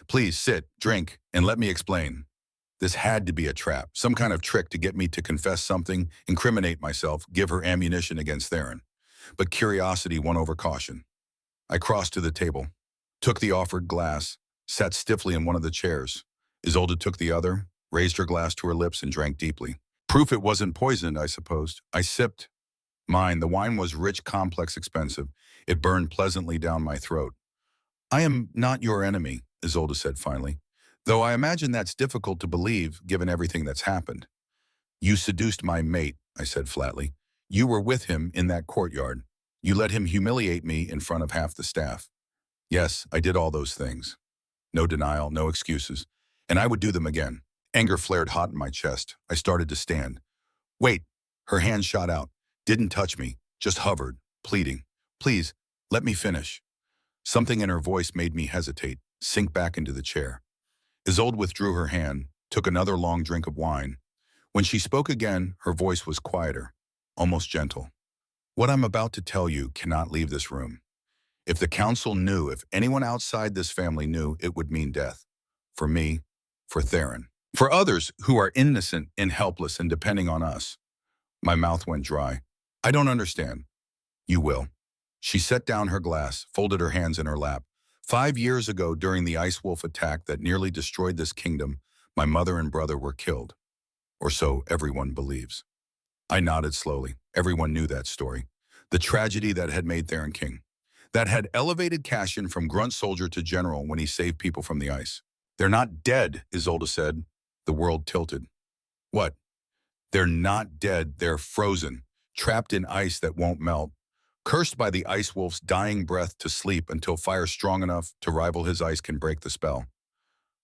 "Please sit, drink, and let me explain." This had to be a trap, some kind of trick to get me to confess something, incriminate myself, give her ammunition against Theron. But curiosity won over caution. I crossed to the table, took the offered glass, sat stiffly in one of the chairs. Isolde took the other, raised her glass to her lips and drank deeply. Proof it wasn't poisoned, I supposed. I sipped. Mine, the wine was rich, complex, expensive. It burned pleasantly down my throat. "I am not your enemy," Isolde said finally. "Though I imagine that's difficult to believe, given everything that's happened." "You seduced my mate," I said flatly. "You were with him in that courtyard. You let him humiliate me in front of half the staff." "Yes, I did all those things." No denial, no excuses. And I would do them again. Anger flared hot in my chest. I started to stand. "Wait." Her hand shot out. Didn't touch me, just hovered, pleading. "Please, let me finish." Something in her voice made me hesitate, sink back into the chair. Isolde withdrew her hand, took another long drink of wine. When she spoke again, her voice was quieter, almost gentle. "What I'm about to tell you cannot leave this room. If the council knew, if anyone outside this family knew, it would mean death. For me, for Theron. For others who are innocent and helpless and depending on us." My mouth went dry. "I don't understand." "You will." She set down her glass, folded her hands in her lap. 5 years ago, during the Ice Wolf attack that nearly destroyed this kingdom, my mother and brother were killed. Or so everyone believes. I nodded slowly. Everyone knew that story. The tragedy that had made Theron king. That had elevated Cassian from grunt soldier to general when he saved people from the ice. "They're not dead," Isolde said. The world tilted. "What?" "They're not dead. They're frozen, trapped in ice that won't melt, cursed by the Ice Wolf's dying breath to sleep until fire strong enough to rival his ice can break the spell."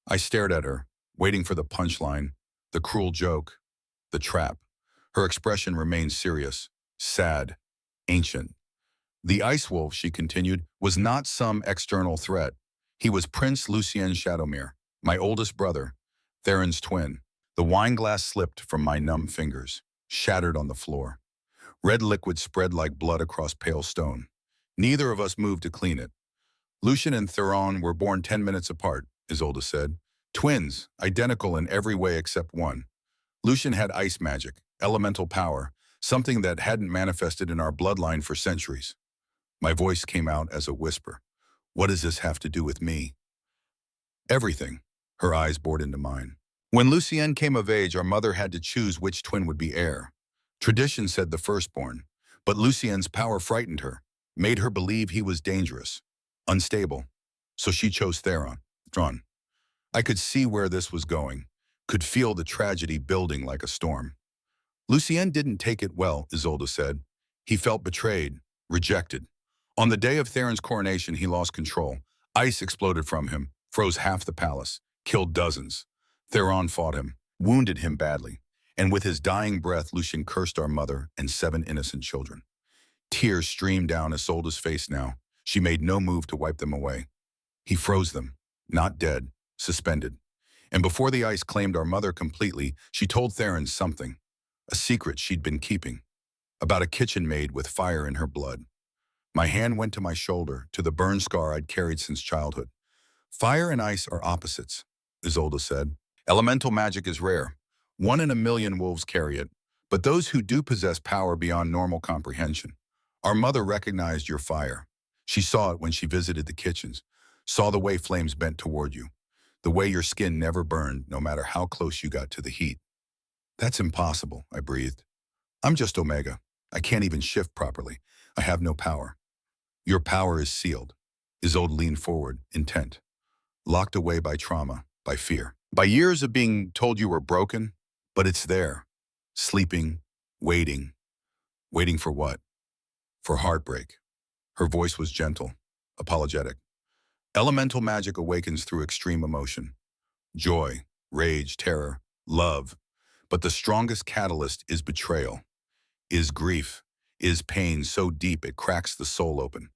I stared at her, waiting for the punchline, the cruel joke, the trap. Her expression remained serious, sad, ancient. "The Ice Wolf," she continued, "was not some external threat. He was Prince Lucien Shadowmere, my oldest brother, Theron's twin." The wine glass slipped from my numb fingers, shattered on the floor. Red liquid spread like blood across pale stone. Neither of us moved to clean it. "Lucien and Theron were born 10 minutes apart," Isolde said. "Twins, identical in every way except one. Lucien had ice magic, elemental power, something that hadn't manifested in our bloodline for centuries." My voice came out as a whisper. "What does this have to do with me?" "Everything." Her eyes bored into mine. "When Lucien came of age, our mother had to choose which twin would be heir. Tradition said the firstborn, but Lucien's power frightened her, made her believe he was dangerous, unstable. So she chose Theron. I could see where this was going, could feel the tragedy building like a storm. "Lucien didn't take it well," Isolde said. "He felt betrayed, rejected. On the day of Theron's coronation, he lost control. Ice exploded from him, froze half the palace. killed dozens. Theron fought him, wounded him badly, and with his dying breath, Lucian cursed our mother and 7 innocent children. Tears streamed down Isolde's face now. She made no move to wipe them away. He froze them, not dead, suspended. And before the ice claimed our mother completely, she told Theron something, a secret she'd been keeping, about a kitchen maid with fire in her blood. My hand went to my shoulder, to the burn scar I'd carried since childhood. Fire and ice are opposites, Isolde said. Elemental magic is rare. 1 in a million wolves carry it, but those who do possess power beyond normal comprehension. Our mother recognized your fire. She saw it when she visited the kitchens, saw the way flames bent toward you, the way your skin never burned no matter how close you got to the heat. That's impossible, I breathed. I'm just Omega. I can't even shift properly. I have no power. Your power is sealed. Isolde leaned forward, intent. Locked away by trauma, by fear. By years of being told you were broken, but it's there. Sleeping, waiting. Waiting for what? For heartbreak. Her voice was gentle, apologetic. Elemental magic awakens through extreme emotion. Joy, rage, terror, love. But the strongest catalyst is betrayal, is grief, is pain so deep it cracks the soul open.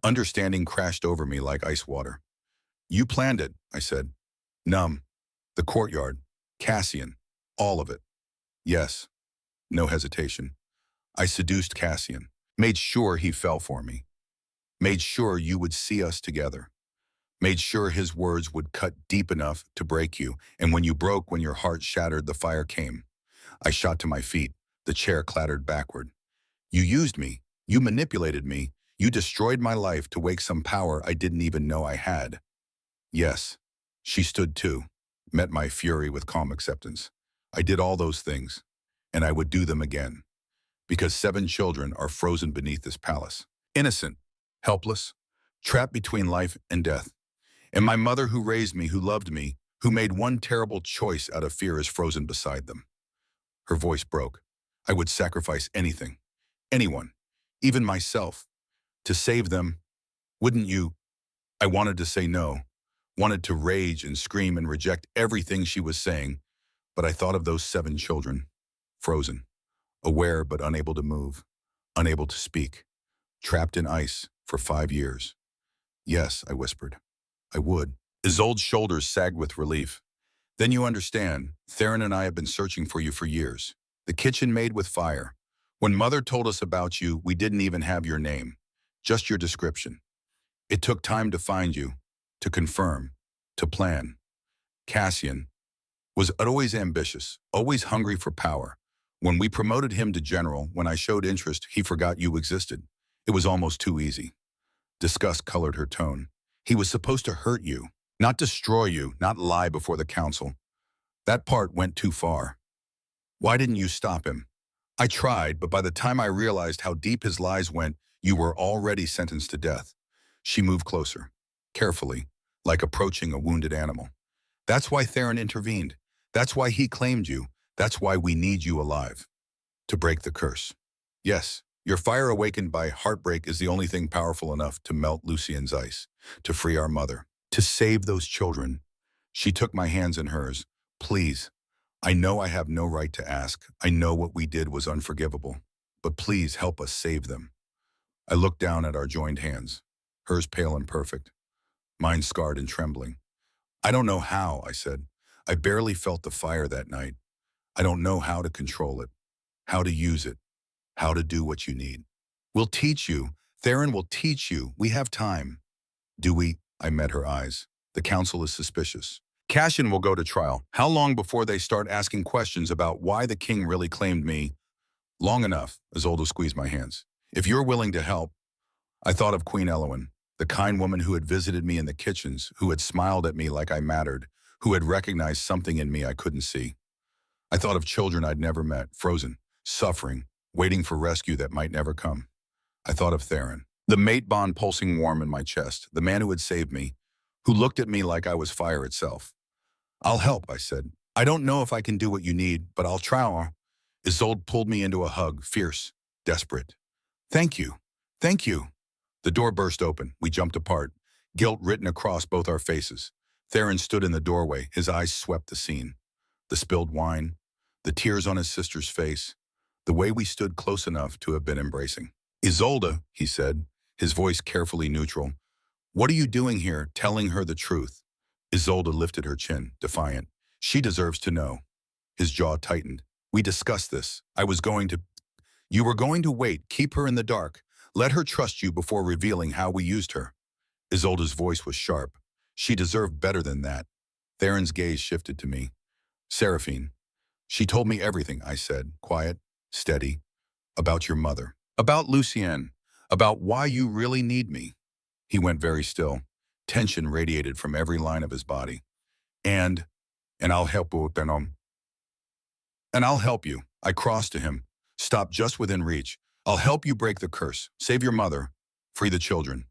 Understanding crashed over me like ice water. You planned it, I said. Numb. The courtyard. Cassian. All of it. Yes. No hesitation. I seduced Cassian. Made sure he fell for me. Made sure you would see us together. Made sure his words would cut deep enough to break you, and when you broke, when your heart shattered, the fire came. I shot to my feet. The chair clattered backward. You used me. You manipulated me. You destroyed my life to wake some power I didn't even know I had. Yes. She stood too, met my fury with calm acceptance. I did all those things, and I would do them again. Because 7 children are frozen beneath this palace. Innocent, helpless, trapped between life and death. And my mother who raised me, who loved me, who made one terrible choice out of fear is frozen beside them. Her voice broke. I would sacrifice anything, anyone, even myself, to save them. Wouldn't you? I wanted to say no, wanted to rage and scream and reject everything she was saying, but I thought of those 7 children, frozen, aware but unable to move, unable to speak, trapped in ice for 5 years. Yes, I whispered. I would. Isolde's shoulders sagged with relief. Then you understand, Theron and I have been searching for you for years. The kitchen made with fire. When Mother told us about you, we didn't even have your name, just your description. It took time to find you, to confirm, to plan. Cassian was always ambitious, always hungry for power. When we promoted him to general, when I showed interest, he forgot you existed. It was almost too easy. Disgust colored her tone. He was supposed to hurt you, not destroy you, not lie before the council. That part went too far. Why didn't you stop him? I tried, but by the time I realized how deep his lies went, you were already sentenced to death. She moved closer, carefully, like approaching a wounded animal. That's why Theron intervened. That's why he claimed you. That's why we need you alive. To break the curse. Yes, your fire awakened by heartbreak is the only thing powerful enough to melt Lucien's ice, to free our mother, to save those children. She took my hands in hers. Please, I know I have no right to ask. I know what we did was unforgivable, but please help us save them. I looked down at our joined hands, hers pale and perfect, mine scarred and trembling. I don't know how, I said. I barely felt the fire that night. I don't know how to control it, how to use it, how to do what you need. We'll teach you. Theron will teach you. We have time. Do we? I met her eyes. The council is suspicious. Cassian will go to trial. How long before they start asking questions about why the king really claimed me? Long enough, Isolde squeezed my hands. If you're willing to help. I thought of Queen Elowen, the kind woman who had visited me in the kitchens, who had smiled at me like I mattered, who had recognized something in me I couldn't see. I thought of children I'd never met, frozen, suffering, waiting for rescue that might never come. I thought of Theron, the mate bond pulsing warm in my chest, the man who had saved me, who looked at me like I was fire itself. I'll help, I said. I don't know if I can do what you need, but I'll try. Isolde pulled me into a hug, fierce, desperate. Thank you. Thank you. The door burst open. We jumped apart, guilt written across both our faces. Theron stood in the doorway. His eyes swept the scene. The spilled wine, the tears on his sister's face, the way we stood close enough to have been embracing. Isolde, he said, his voice carefully neutral. What are you doing here, telling her the truth? Isolde lifted her chin, defiant. She deserves to know. His jaw tightened. We discussed this. You were going to wait, keep her in the dark. Let her trust you before revealing how we used her. Isolde's voice was sharp. She deserved better than that. Theron's gaze shifted to me. Seraphine. She told me everything, I said, quiet, steady, about your mother, about Lucienne, about why you really need me. He went very still. Tension radiated from every line of his body. And I'll help you, Benom. And I'll help you. I crossed to him, stopped just within reach. I'll help you break the curse, save your mother, free the children.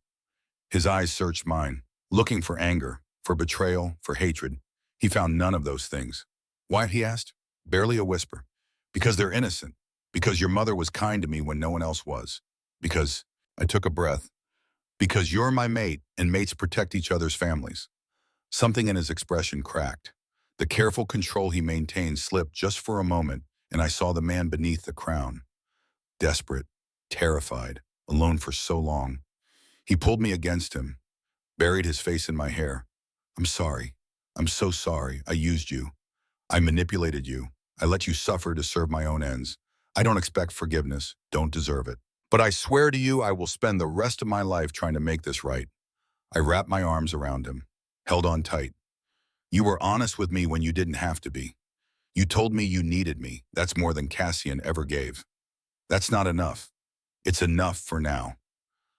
His eyes searched mine, looking for anger, for betrayal, for hatred. He found none of those things. Why, he asked? Barely a whisper. Because they're innocent. Because your mother was kind to me when no one else was. Because, I took a breath, because you're my mate and mates protect each other's families. Something in his expression cracked. The careful control he maintained slipped just for a moment, and I saw the man beneath the crown. Desperate, terrified, alone for so long. He pulled me against him, buried his face in my hair. I'm sorry. I'm so sorry. I used you. I manipulated you. I let you suffer to serve my own ends. I don't expect forgiveness, don't deserve it. But I swear to you I will spend the rest of my life trying to make this right. I wrapped my arms around him, held on tight. You were honest with me when you didn't have to be. You told me you needed me. That's more than Cassian ever gave. That's not enough. It's enough for now.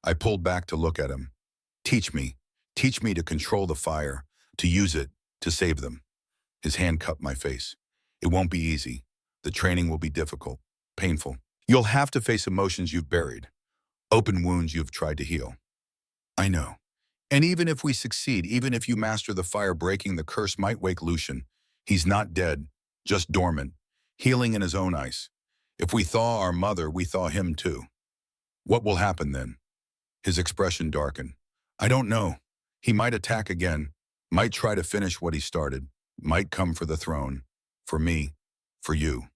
I pulled back to look at him. Teach me to control the fire, to use it, to save them. His hand cupped my face. It won't be easy. The training will be difficult, painful. You'll have to face emotions you've buried, open wounds you've tried to heal. I know. And even if we succeed, even if you master the fire, breaking the curse might wake Lucian. He's not dead, just dormant, healing in his own ice. If we thaw our mother, we thaw him too. What will happen then? His expression darkened. I don't know. He might attack again, might try to finish what he started, might come for the throne, for me, for you.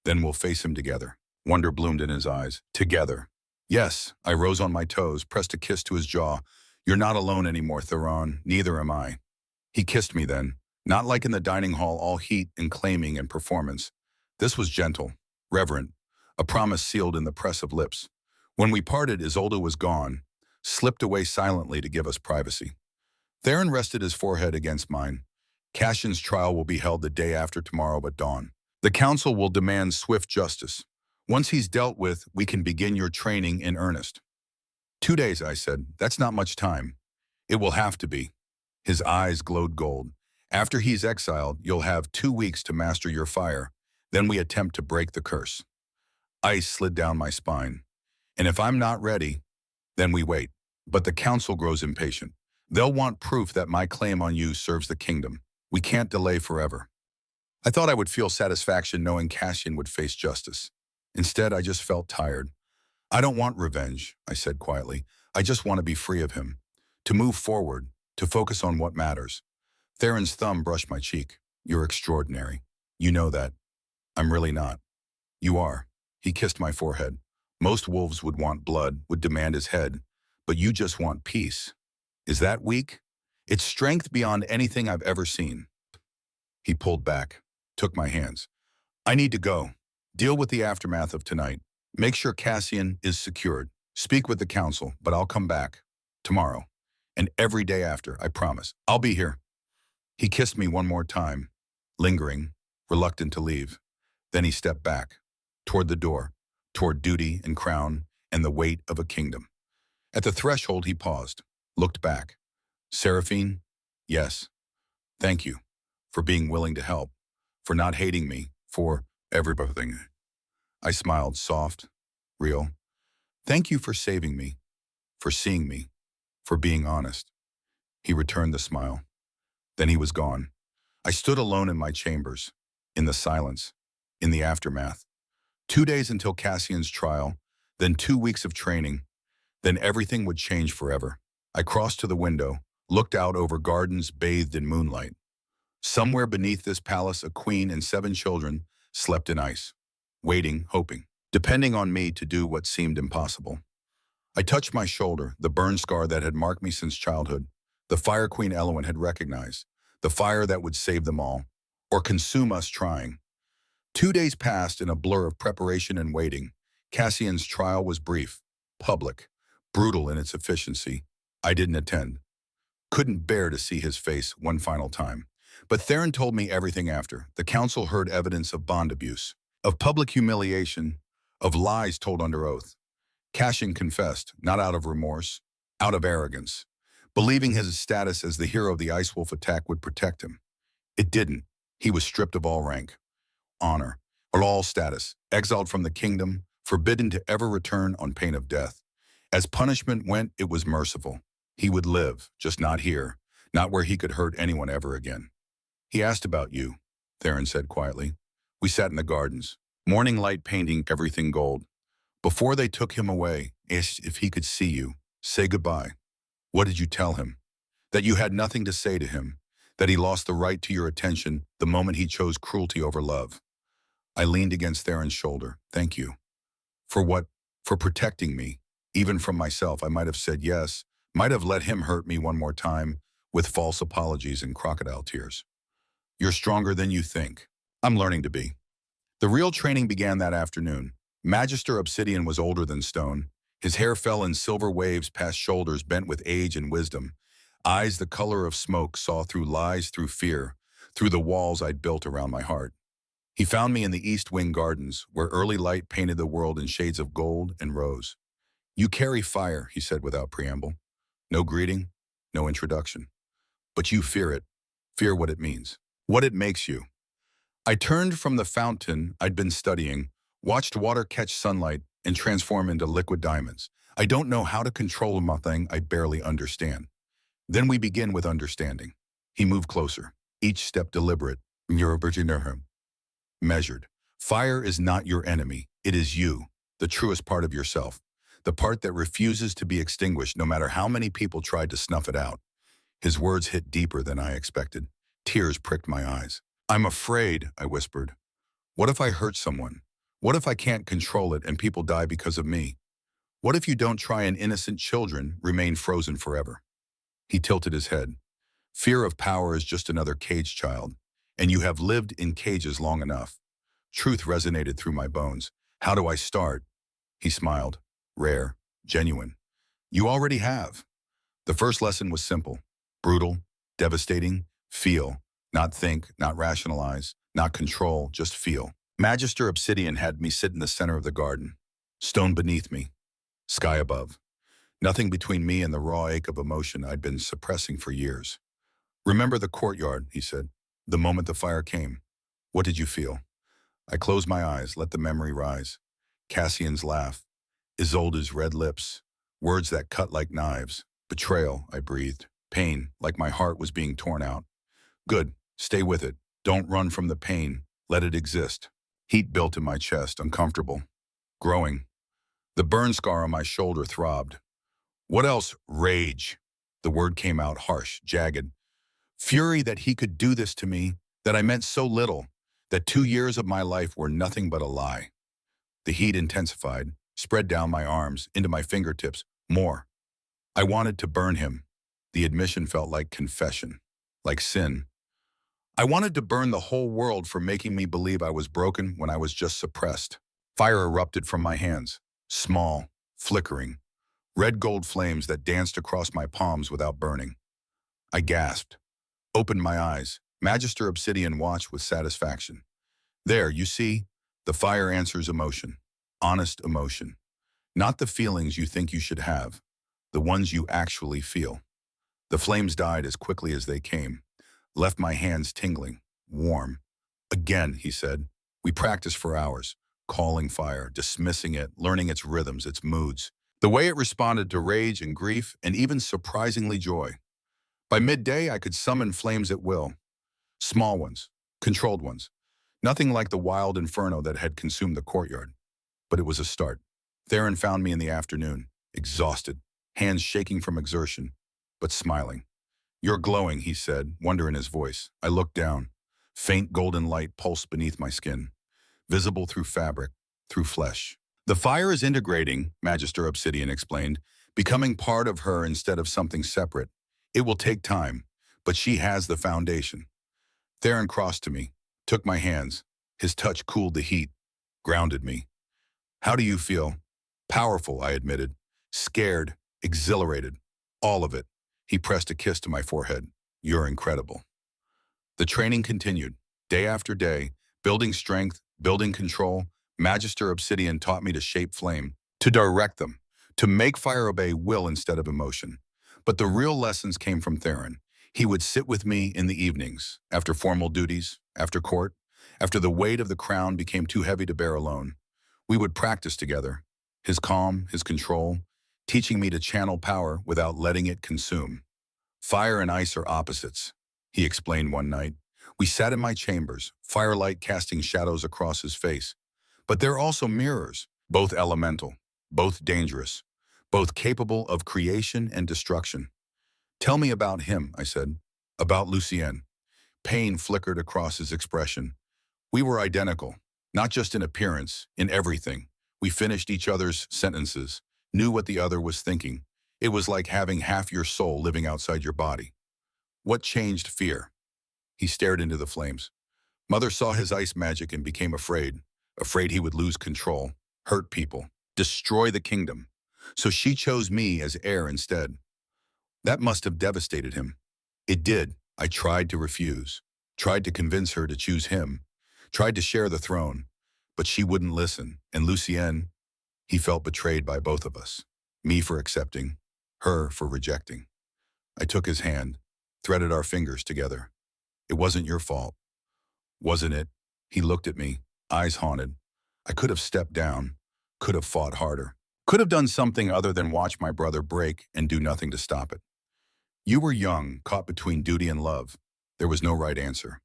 Then we'll face him together. Wonder bloomed in his eyes. Together. Yes, I rose on my toes, pressed a kiss to his jaw. You're not alone anymore, Theron. Neither am I. He kissed me then, not like in the dining hall, all heat and claiming and performance. This was gentle, reverent, a promise sealed in the press of lips. When we parted, Isolde was gone, slipped away silently to give us privacy. Theron rested his forehead against mine. Cassian's trial will be held the day after tomorrow at dawn. The council will demand swift justice. Once he's dealt with, we can begin your training in earnest. 2 days, I said. That's not much time. It will have to be. His eyes glowed gold. After he's exiled, you'll have 2 weeks to master your fire. Then we attempt to break the curse. Ice slid down my spine. And if I'm not ready, then we wait. But the council grows impatient. They'll want proof that my claim on you serves the kingdom. We can't delay forever. I thought I would feel satisfaction knowing Cassian would face justice. Instead, I just felt tired. I don't want revenge, I said quietly. I just want to be free of him. To move forward, to focus on what matters. Theron's thumb brushed my cheek. You're extraordinary. You know that. I'm really not. You are. He kissed my forehead. Most wolves would want blood, would demand his head. But you just want peace. Is that weak? It's strength beyond anything I've ever seen. He pulled back, took my hands. I need to go. Deal with the aftermath of tonight. Make sure Cassian is secured. Speak with the council, but I'll come back. Tomorrow. And every day after, I promise. I'll be here. He kissed me one more time, lingering, reluctant to leave. Then he stepped back, toward the door, toward duty and crown and the weight of a kingdom. At the threshold, he paused, looked back. Seraphine? Yes. Thank you for being willing to help, for not hating me, for everything. I smiled, soft, real. Thank you for saving me, for seeing me, for being honest. He returned the smile. Then he was gone. I stood alone in my chambers, in the silence, in the aftermath. 2 days until Cassian's trial, then 2 weeks of training, then everything would change forever. I crossed to the window, looked out over gardens bathed in moonlight. Somewhere beneath this palace, a queen and 7 children slept in ice, waiting, hoping, depending on me to do what seemed impossible. I touched my shoulder, the burn scar that had marked me since childhood. The Fire Queen Elowen had recognized, the fire that would save them all, or consume us trying. 2 days passed in a blur of preparation and waiting. Cassian's trial was brief, public, brutal in its efficiency. I didn't attend. Couldn't bear to see his face one final time. But Theron told me everything after. The council heard evidence of bond abuse, of public humiliation, of lies told under oath. Cassian confessed, not out of remorse, out of arrogance, believing his status as the hero of the Ice Wolf attack would protect him. It didn't. He was stripped of all rank, honor, or all status, exiled from the kingdom, forbidden to ever return on pain of death. As punishment went, it was merciful. He would live, just not here, not where he could hurt anyone ever again. He asked about you, Theron said quietly. We sat in the gardens, morning light painting everything gold. Before they took him away, asked if he could see you, say goodbye. What did you tell him? That you had nothing to say to him, that he lost the right to your attention the moment he chose cruelty over love. I leaned against Theron's shoulder. Thank you. For what? For protecting me. Even from myself, I might have said yes, might have let him hurt me one more time, with false apologies and crocodile tears. You're stronger than you think. I'm learning to be. The real training began that afternoon. Magister Obsidian was older than stone. His hair fell in silver waves past shoulders bent with age and wisdom. Eyes the color of smoke saw through lies, through fear, through the walls I'd built around my heart. He found me in the East Wing Gardens, where early light painted the world in shades of gold and rose. You carry fire, he said without preamble. No greeting, no introduction. But you fear it. Fear what it means. What it makes you. I turned from the fountain I'd been studying, watched water catch sunlight and transform into liquid diamonds. I don't know how to control a thing I barely understand. Then we begin with understanding. He moved closer, each step deliberate, measured. Fire is not your enemy. It is you, the truest part of yourself, the part that refuses to be extinguished no matter how many people tried to snuff it out. His words hit deeper than I expected. Tears pricked my eyes. I'm afraid, I whispered. What if I hurt someone? What if I can't control it and people die because of me? What if you don't try and innocent children remain frozen forever? He tilted his head. Fear of power is just another caged child, and you have lived in cages long enough. Truth resonated through my bones. How do I start? He smiled. Rare, genuine. You already have. The first lesson was simple, brutal, devastating. Feel, not think, not rationalize, not control, just feel. Magister Obsidian had me sit in the center of the garden. Stone beneath me, sky above. Nothing between me and the raw ache of emotion I'd been suppressing for years. Remember the courtyard, he said, the moment the fire came. What did you feel? I closed my eyes, let the memory rise. Cassian's laugh, Isolde's red lips, words that cut like knives. Betrayal, I breathed. Pain, like my heart was being torn out. Good, stay with it. Don't run from the pain. Let it exist. Heat built in my chest, uncomfortable. Growing. The burn scar on my shoulder throbbed. What else? Rage. The word came out harsh, jagged. Fury that he could do this to me, that I meant so little, that 2 years of my life were nothing but a lie. The heat intensified, spread down my arms, into my fingertips, more. I wanted to burn him. The admission felt like confession, like sin. I wanted to burn the whole world for making me believe I was broken when I was just suppressed. Fire erupted from my hands, small, flickering, red gold flames that danced across my palms without burning. I gasped, opened my eyes. Magister Obsidian watched with satisfaction. There, you see, the fire answers emotion, honest emotion. Not the feelings you think you should have, the ones you actually feel. The flames died as quickly as they came, left my hands tingling, warm. Again, he said, we practiced for hours, calling fire, dismissing it, learning its rhythms, its moods, the way it responded to rage and grief, and even surprisingly joy. By midday, I could summon flames at will. Small ones, controlled ones. Nothing like the wild inferno that had consumed the courtyard. But it was a start. Theron found me in the afternoon, exhausted, hands shaking from exertion, but smiling. You're glowing, he said, wonder in his voice. I looked down. Faint golden light pulsed beneath my skin, visible through fabric, through flesh. The fire is integrating, Magister Obsidian explained, becoming part of her instead of something separate. It will take time, but she has the foundation. Theron crossed to me, took my hands. His touch cooled the heat, grounded me. How do you feel? Powerful, I admitted. Scared, exhilarated, all of it. He pressed a kiss to my forehead. You're incredible. The training continued, day after day, building strength, building control. Magister Obsidian taught me to shape flame, to direct them, to make fire obey will instead of emotion. But the real lessons came from Theron. He would sit with me in the evenings, after formal duties, after court, after the weight of the crown became too heavy to bear alone. We would practice together, his calm, his control, teaching me to channel power without letting it consume. Fire and ice are opposites, he explained one night. We sat in my chambers, firelight casting shadows across his face. But they're also mirrors, both elemental, both dangerous, both capable of creation and destruction. Tell me about him, I said. About Lucien. Pain flickered across his expression. We were identical, not just in appearance, in everything. We finished each other's sentences, knew what the other was thinking. It was like having half your soul living outside your body. What changed? Fear. He stared into the flames. Mother saw his ice magic and became afraid he would lose control, hurt people, destroy the kingdom. So she chose me as heir instead. That must have devastated him. It did. I tried to refuse, tried to convince her to choose him, tried to share the throne, but she wouldn't listen. And Lucien, he felt betrayed by both of us, me for accepting, her for rejecting. I took his hand, threaded our fingers together. It wasn't your fault. Wasn't it? He looked at me, eyes haunted. I could have stepped down, could have fought harder, could have done something other than watch my brother break and do nothing to stop it. You were young, caught between duty and love. There was no right answer.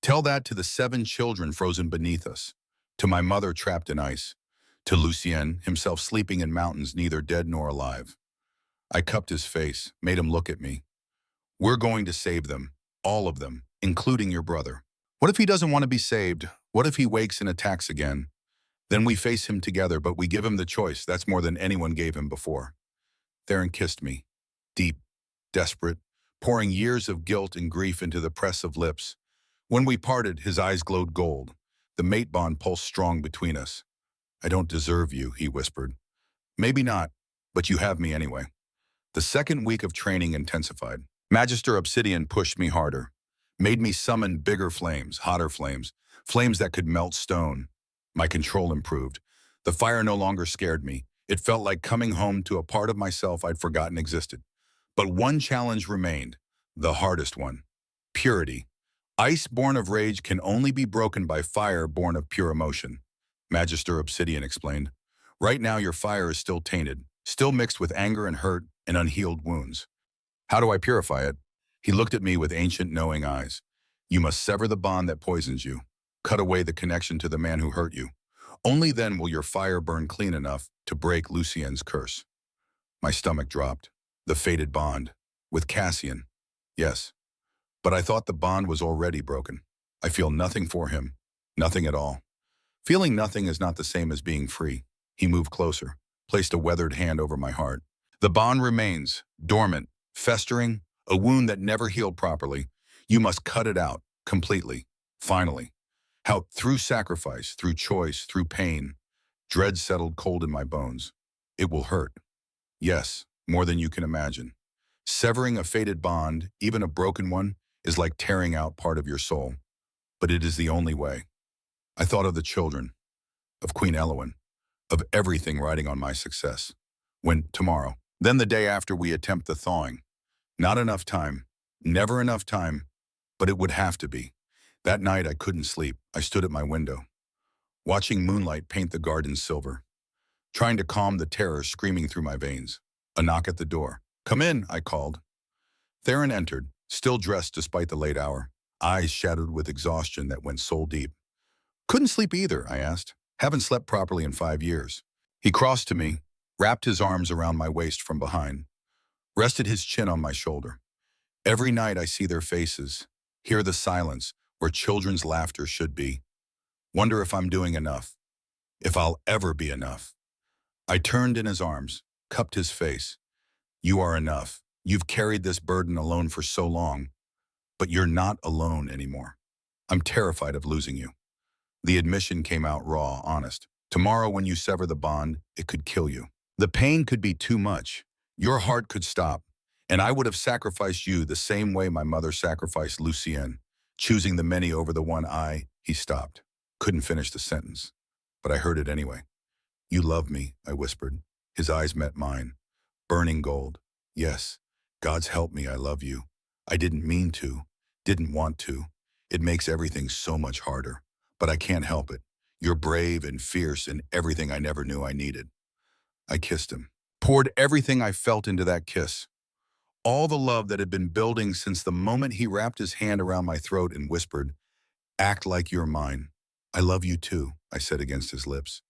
Tell that to the 7 children frozen beneath us, to my mother trapped in ice, to Lucien, himself sleeping in mountains neither dead nor alive. I cupped his face, made him look at me. We're going to save them, all of them, including your brother. What if he doesn't want to be saved? What if he wakes and attacks again? Then we face him together, but we give him the choice. That's more than anyone gave him before. Theron kissed me, deep, desperate, pouring years of guilt and grief into the press of lips. When we parted, his eyes glowed gold. The mate bond pulsed strong between us. I don't deserve you, he whispered. Maybe not, but you have me anyway. The second week of training intensified. Magister Obsidian pushed me harder, made me summon bigger flames, hotter flames, flames that could melt stone. My control improved. The fire no longer scared me. It felt like coming home to a part of myself I'd forgotten existed. But one challenge remained, the hardest one. Purity. Ice born of rage can only be broken by fire born of pure emotion, Magister Obsidian explained. Right now your fire is still tainted, still mixed with anger and hurt and unhealed wounds. How do I purify it? He looked at me with ancient knowing eyes. You must sever the bond that poisons you. Cut away the connection to the man who hurt you. Only then will your fire burn clean enough to break Lucien's curse. My stomach dropped. The fated bond. With Cassian. Yes. But I thought the bond was already broken. I feel nothing for him. Nothing at all. Feeling nothing is not the same as being free. He moved closer, placed a weathered hand over my heart. The bond remains, dormant, festering, a wound that never healed properly. You must cut it out, completely, finally. How through sacrifice, through choice, through pain, dread settled cold in my bones. It will hurt. Yes, more than you can imagine. Severing a fated bond, even a broken one, is like tearing out part of your soul. But it is the only way. I thought of the children, of Queen Elowen, of everything riding on my success. When tomorrow, then the day after we attempt the thawing. Not enough time, never enough time, but it would have to be. That night I couldn't sleep. I stood at my window, watching moonlight paint the garden silver, trying to calm the terror screaming through my veins. A knock at the door. Come in, I called. Theron entered, still dressed despite the late hour, eyes shadowed with exhaustion that went soul deep. Couldn't sleep either, I asked. Haven't slept properly in 5 years. He crossed to me, wrapped his arms around my waist from behind, rested his chin on my shoulder. Every night I see their faces, hear the silence where children's laughter should be. Wonder if I'm doing enough, if I'll ever be enough. I turned in his arms, cupped his face. You are enough. You've carried this burden alone for so long, but you're not alone anymore. I'm terrified of losing you. The admission came out raw, honest. Tomorrow when you sever the bond, it could kill you. The pain could be too much. Your heart could stop. And I would have sacrificed you the same way my mother sacrificed Lucienne, choosing the many over the one I. He stopped. Couldn't finish the sentence. But I heard it anyway. You love me, I whispered. His eyes met mine. Burning gold. Yes. God's help me, I love you. I didn't mean to. Didn't want to. It makes everything so much harder. But I can't help it. You're brave and fierce and everything I never knew I needed. I kissed him. Poured everything I felt into that kiss. All the love that had been building since the moment he wrapped his hand around my throat and whispered, "Act like you're mine." "I love you too," I said against his lips.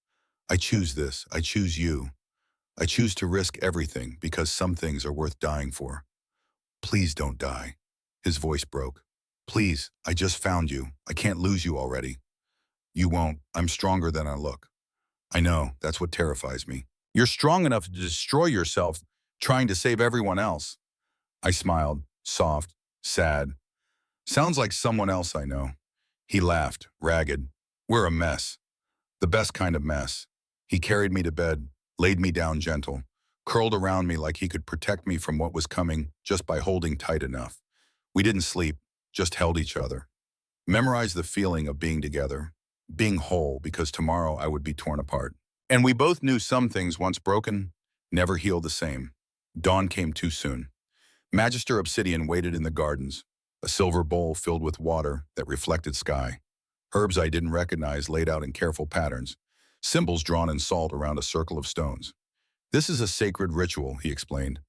"I choose this. I choose you. I choose to risk everything because some things are worth dying for. Please don't die." His voice broke. "Please, I just found you. I can't lose you already." "You won't. I'm stronger than I look." "I know. That's what terrifies me." "You're strong enough to destroy yourself trying to save everyone else." I smiled, soft, sad. "Sounds like someone else I know." He laughed, ragged. "We're a mess. The best kind of mess." He carried me to bed, laid me down gentle, curled around me like he could protect me from what was coming just by holding tight enough. We didn't sleep, just held each other. Memorized the feeling of being together, being whole because tomorrow I would be torn apart. And we both knew some things once broken, never heal the same. Dawn came too soon. Magister Obsidian waited in the gardens, a silver bowl filled with water that reflected sky. Herbs I didn't recognize laid out in careful patterns, symbols drawn in salt around a circle of stones. "This is a sacred ritual," he explained.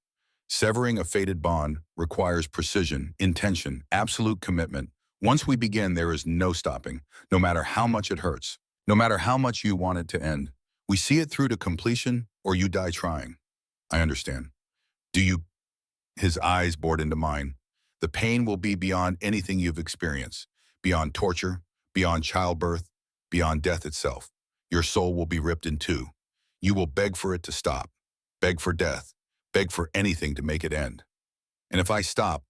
"Severing a fated bond requires precision, intention, absolute commitment. Once we begin, there is no stopping, no matter how much it hurts, no matter how much you want it to end. We see it through to completion, or you die trying." "I understand." "Do you?" His eyes bored into mine. "The pain will be beyond anything you've experienced, beyond torture, beyond childbirth, beyond death itself. Your soul will be ripped in two. You will beg for it to stop, beg for death, beg for anything to make it end. And if I stop,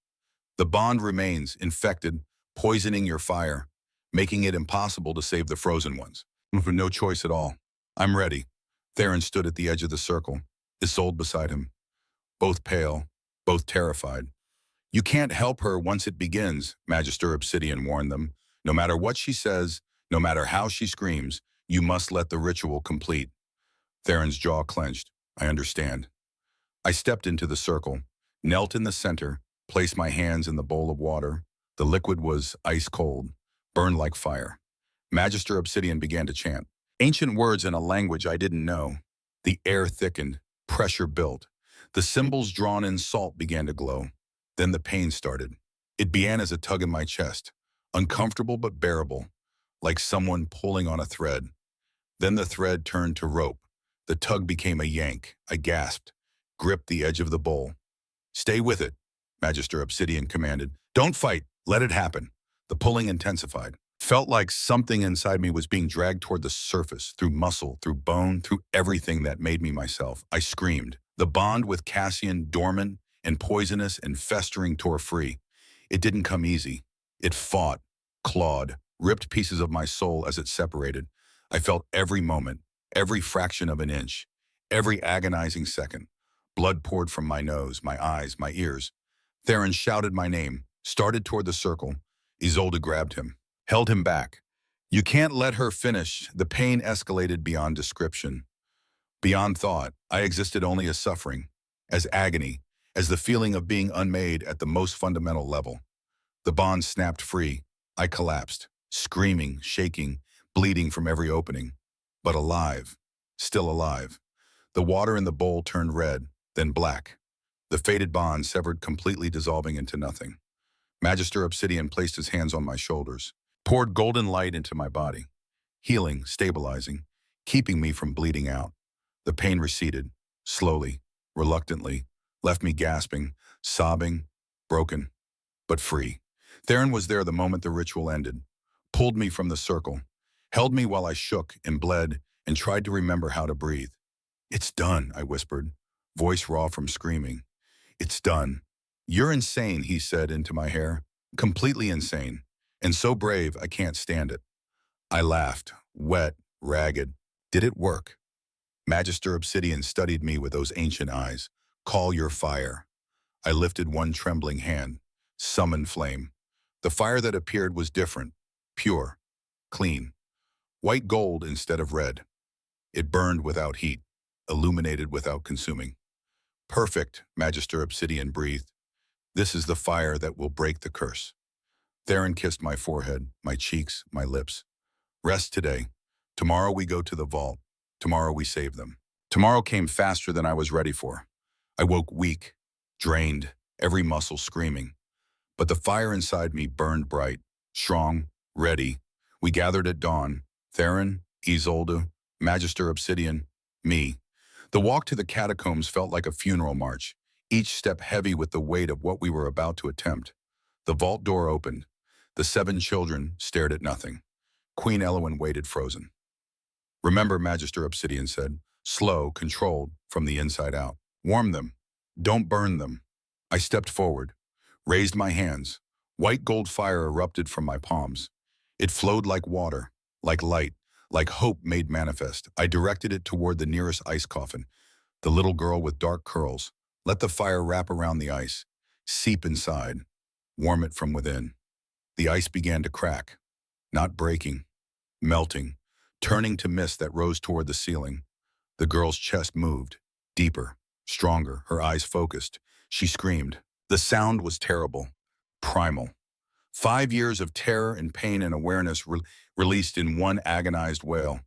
the bond remains infected, poisoning your fire, making it impossible to save the frozen ones. With no choice at all." "I'm ready." Theron stood at the edge of the circle, Isolde beside him, both pale, both terrified. "You can't help her once it begins," Magister Obsidian warned them. "No matter what she says, no matter how she screams, you must let the ritual complete." Theron's jaw clenched. "I understand." I stepped into the circle, knelt in the center, placed my hands in the bowl of water. The liquid was ice cold, burned like fire. Magister Obsidian began to chant, ancient words in a language I didn't know. The air thickened, pressure built. The symbols drawn in salt began to glow. Then the pain started. It began as a tug in my chest, uncomfortable but bearable, like someone pulling on a thread. Then the thread turned to rope. The tug became a yank. I gasped, gripped the edge of the bowl. "Stay with it," Magister Obsidian commanded. "Don't fight. Let it happen." The pulling intensified. Felt like something inside me was being dragged toward the surface, through muscle, through bone, through everything that made me myself. I screamed. The bond with Cassian, dormant and poisonous and festering, tore free. It didn't come easy. It fought, clawed, ripped pieces of my soul as it separated. I felt every moment, every fraction of an inch, every agonizing second. Blood poured from my nose, my eyes, my ears. Theron shouted my name, started toward the circle. Isolde grabbed him, held him back. "You can't let her finish." The pain escalated beyond description, beyond thought. I existed only as suffering, as agony, as the feeling of being unmade at the most fundamental level. The bond snapped free. I collapsed, screaming, shaking, bleeding from every opening. But alive, still alive. The water in the bowl turned red, then black. The fated bond severed, completely dissolving into nothing. Magister Obsidian placed his hands on my shoulders, poured golden light into my body, healing, stabilizing, keeping me from bleeding out. The pain receded, slowly, reluctantly, left me gasping, sobbing, broken. but free. Theron was there the moment the ritual ended, pulled me from the circle, held me while I shook and bled and tried to remember how to breathe. "It's done," I whispered, voice raw from screaming. "It's done." "You're insane," he said into my hair. "Completely insane. And so brave, I can't stand it." I laughed, wet, ragged. "Did it work?" Magister Obsidian studied me with those ancient eyes. "Call your fire." I lifted one trembling hand, summoned flame. The fire that appeared was different, pure, clean, white gold instead of red. It burned without heat, illuminated without consuming. "Perfect," Magister Obsidian breathed. "This is the fire that will break the curse." Theron kissed my forehead, my cheeks, my lips. "Rest today. Tomorrow we go to the vault. Tomorrow we save them." Tomorrow came faster than I was ready for. I woke weak, drained, every muscle screaming. But the fire inside me burned bright, strong, ready. We gathered at dawn. Theron, Isolde, Magister Obsidian, me. The walk to the catacombs felt like a funeral march, each step heavy with the weight of what we were about to attempt. The vault door opened. The 7 children stared at nothing. Queen Elowyn waited frozen. "Remember," Magister Obsidian said, slow, controlled, from the inside out. "Warm them. Don't burn them." I stepped forward, raised my hands. White gold fire erupted from my palms. It flowed like water, like light, like hope made manifest. I directed it toward the nearest ice coffin, the little girl with dark curls. Let the fire wrap around the ice, seep inside, warm it from within. The ice began to crack, not breaking, melting, turning to mist that rose toward the ceiling. The girl's chest moved, deeper, stronger, her eyes focused. She screamed. The sound was terrible, primal. 5 years of terror and pain and awareness released in one agonized wail.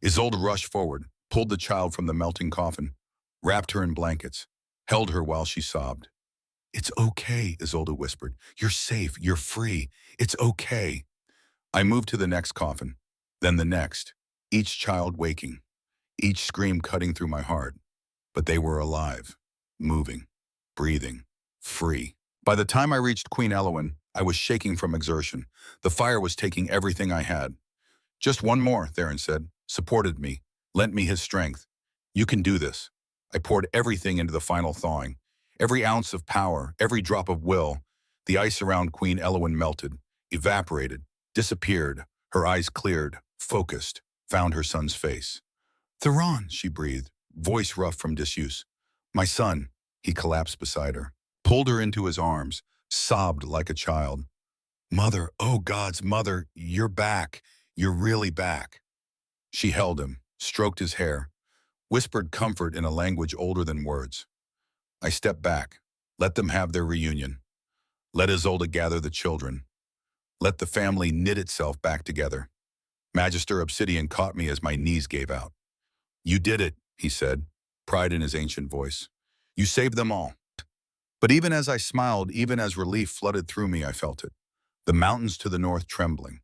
Isolde rushed forward, pulled the child from the melting coffin, wrapped her in blankets, held her while she sobbed. "It's okay," Isolde whispered. "You're safe, you're free. It's okay." I moved to the next coffin, then the next, each child waking, each scream cutting through my heart. But they were alive, moving, breathing, free. By the time I reached Queen Elowyn, I was shaking from exertion. The fire was taking everything I had. "Just one more," Theron said, supported me, lent me his strength. "You can do this." I poured everything into the final thawing. Every ounce of power, every drop of will. The ice around Queen Elowyn melted, evaporated, disappeared. Her eyes cleared, focused, found her son's face. "Theron," she breathed, voice rough from disuse. "My son." He collapsed beside her, pulled her into his arms, sobbed like a child. "Mother, oh God's mother, you're back. You're really back." She held him, stroked his hair, whispered comfort in a language older than words. I stepped back, let them have their reunion. Let Isolde gather the children. Let the family knit itself back together. Magister Obsidian caught me as my knees gave out. "You did it," he said, pride in his ancient voice. "You saved them all." But even as I smiled, even as relief flooded through me, I felt it. The mountains to the north trembling,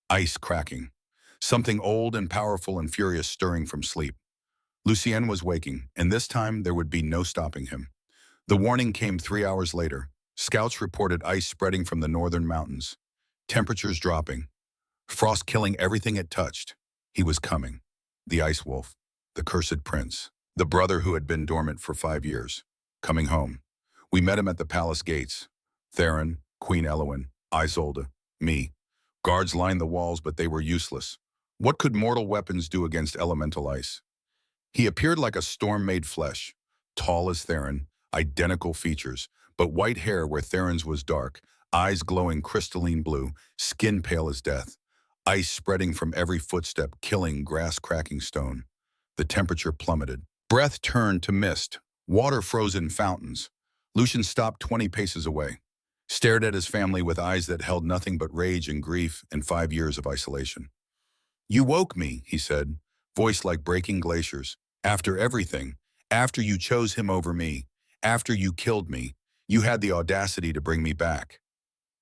ice cracking, something old and powerful and furious stirring from sleep. Lucien was waking, and this time there would be no stopping him. The warning came 3 hours later. Scouts reported ice spreading from the northern mountains, temperatures dropping, frost killing everything it touched. He was coming. The Ice Wolf, the cursed prince, the brother who had been dormant for 5 years, coming home. We met him at the palace gates. Theron, Queen Elowyn, Isolde, me. Guards lined the walls, but they were useless. What could mortal weapons do against elemental ice? He appeared like a storm made flesh, tall as Theron, identical features, but white hair where Theron's was dark, eyes glowing crystalline blue, skin pale as death, ice spreading from every footstep, killing grass-cracking stone. The temperature plummeted. Breath turned to mist. Water froze in fountains. Lucian stopped 20 paces away, stared at his family with eyes that held nothing but rage and grief and 5 years of isolation. "You woke me," he said, voice like breaking glaciers. "After everything, after you chose him over me, after you killed me, you had the audacity to bring me back."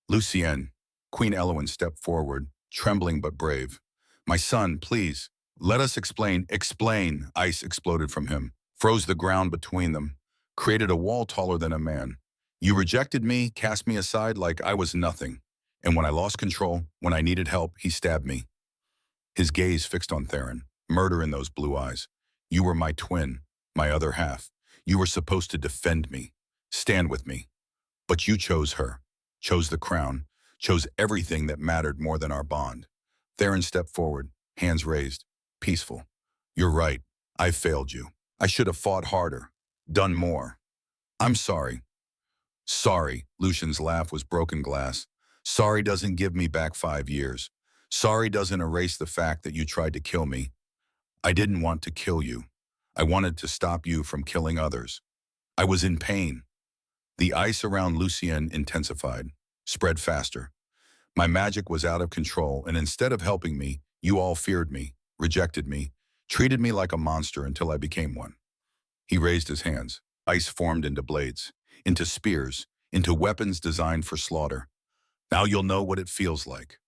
"Lucien," Queen Elowyn stepped forward, trembling but brave. "My son, please, let us explain." "Explain," ice exploded from him, froze the ground between them, created a wall taller than a man. You rejected me, cast me aside like I was nothing. And when I lost control, when I needed help, he stabbed me. His gaze fixed on Theron, murder in those blue eyes. You were my twin, my other half. You were supposed to defend me, stand with me. But you chose her, chose the crown, chose everything that mattered more than our bond. Theron stepped forward, hands raised, peaceful. You're right, I failed you. I should have fought harder, done more. I'm sorry. Sorry, Lucian's laugh was broken glass. Sorry doesn't give me back 5 years. Sorry doesn't erase the fact that you tried to kill me. I didn't want to kill you. I wanted to stop you from killing others. I was in pain. The ice around Lucien intensified, spread faster. My magic was out of control, and instead of helping me, you all feared me, rejected me, treated me like a monster until I became one. He raised his hands. Ice formed into blades, into spears, into weapons designed for slaughter. Now you'll know what it feels like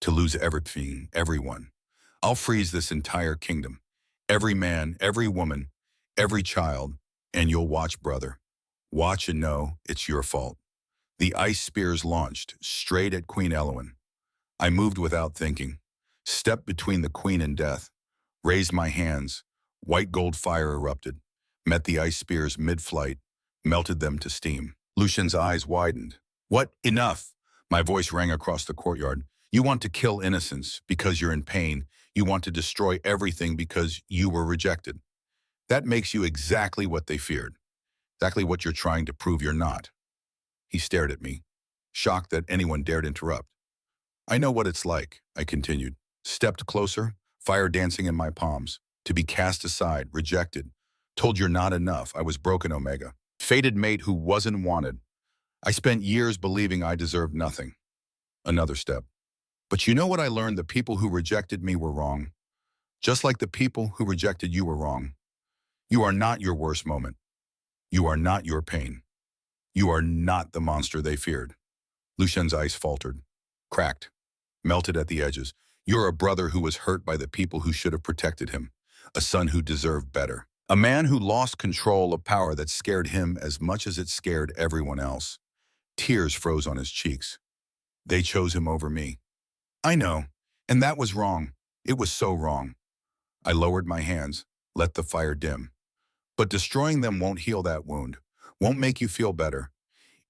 to lose everything, everyone. I'll freeze this entire kingdom, every man, every woman, every child, and you'll watch, brother. Watch and know it's your fault. The ice spears launched, straight at Queen Elwyn. I moved without thinking, stepped between the queen and death, raised my hands, white gold fire erupted, met the ice spears mid-flight, melted them to steam. Lucian's eyes widened. What? Enough! My voice rang across the courtyard. You want to kill innocents because you're in pain. You want to destroy everything because you were rejected. That makes you exactly what they feared. Exactly what you're trying to prove you're not. He stared at me, shocked that anyone dared interrupt. I know what it's like, I continued. Stepped closer, fire dancing in my palms. To be cast aside, rejected. Told you're not enough, I was broken Omega. Fated mate who wasn't wanted. I spent years believing I deserved nothing. Another step. But you know what I learned? The people who rejected me were wrong. Just like the people who rejected you were wrong. You are not your worst moment. You are not your pain. You are not the monster they feared. Lucien's ice faltered, cracked, melted at the edges. You're a brother who was hurt by the people who should have protected him. A son who deserved better. A man who lost control of power that scared him as much as it scared everyone else. Tears froze on his cheeks. They chose him over me. I know, and that was wrong. It was so wrong. I lowered my hands, let the fire dim. But destroying them won't heal that wound, won't make you feel better.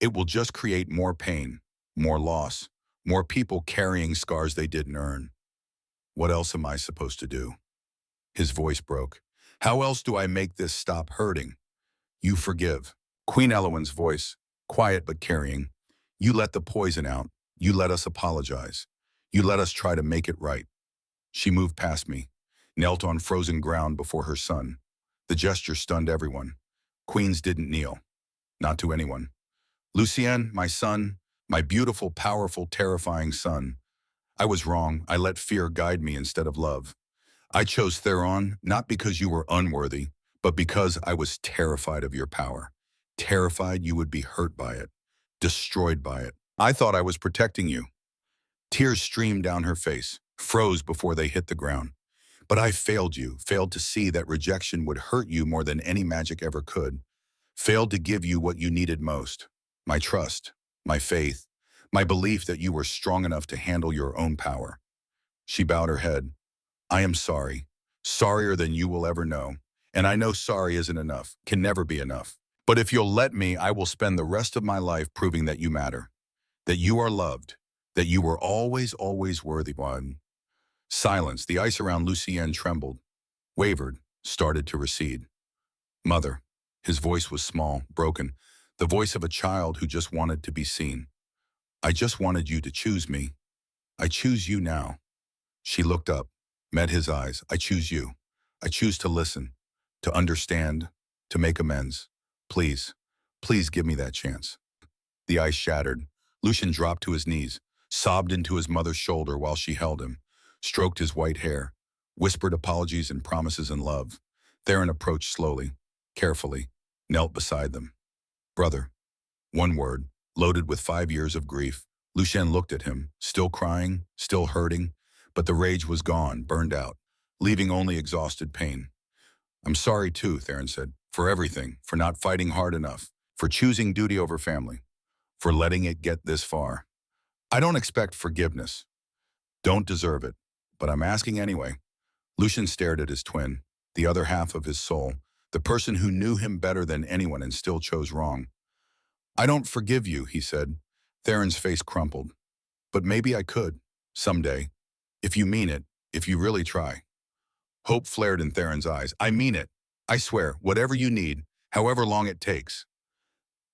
It will just create more pain, more loss, more people carrying scars they didn't earn. What else am I supposed to do? His voice broke. How else do I make this stop hurting? You forgive. Queen Elwyn's voice, quiet but carrying. You let the poison out. You let us apologize. You let us try to make it right. She moved past me, knelt on frozen ground before her son. The gesture stunned everyone. Queens didn't kneel. Not to anyone. Lucien, my son, my beautiful, powerful, terrifying son. I was wrong. I let fear guide me instead of love. I chose Theron not because you were unworthy, but because I was terrified of your power. Terrified you would be hurt by it, destroyed by it. I thought I was protecting you. Tears streamed down her face, froze before they hit the ground. But I failed you, failed to see that rejection would hurt you more than any magic ever could. Failed to give you what you needed most. My trust, my faith, my belief that you were strong enough to handle your own power. She bowed her head. I am sorry, sorrier than you will ever know. And I know sorry isn't enough, can never be enough. But if you'll let me, I will spend the rest of my life proving that you matter, that you are loved, that you were always, always worthy one. Silence, the ice around Lucien trembled, wavered, started to recede. Mother, his voice was small, broken, the voice of a child who just wanted to be seen. I just wanted you to choose me. I choose you now. She looked up, met his eyes. I choose you. I choose to listen, to understand, to make amends. Please, please give me that chance. The ice shattered. Lucien dropped to his knees, sobbed into his mother's shoulder while she held him, stroked his white hair, whispered apologies and promises and love. Theron approached slowly, carefully, knelt beside them. Brother. One word, loaded with 5 years of grief. Lucien looked at him, still crying, still hurting, but the rage was gone, burned out, leaving only exhausted pain. I'm sorry too, Theron said, for everything, for not fighting hard enough, for choosing duty over family. for letting it get this far. I don't expect forgiveness. Don't deserve it. But I'm asking anyway. Lucian stared at his twin, the other half of his soul, the person who knew him better than anyone and still chose wrong. I don't forgive you, he said. Theron's face crumpled. But maybe I could, someday. If you mean it, if you really try. Hope flared in Theron's eyes. I mean it. I swear, whatever you need, however long it takes.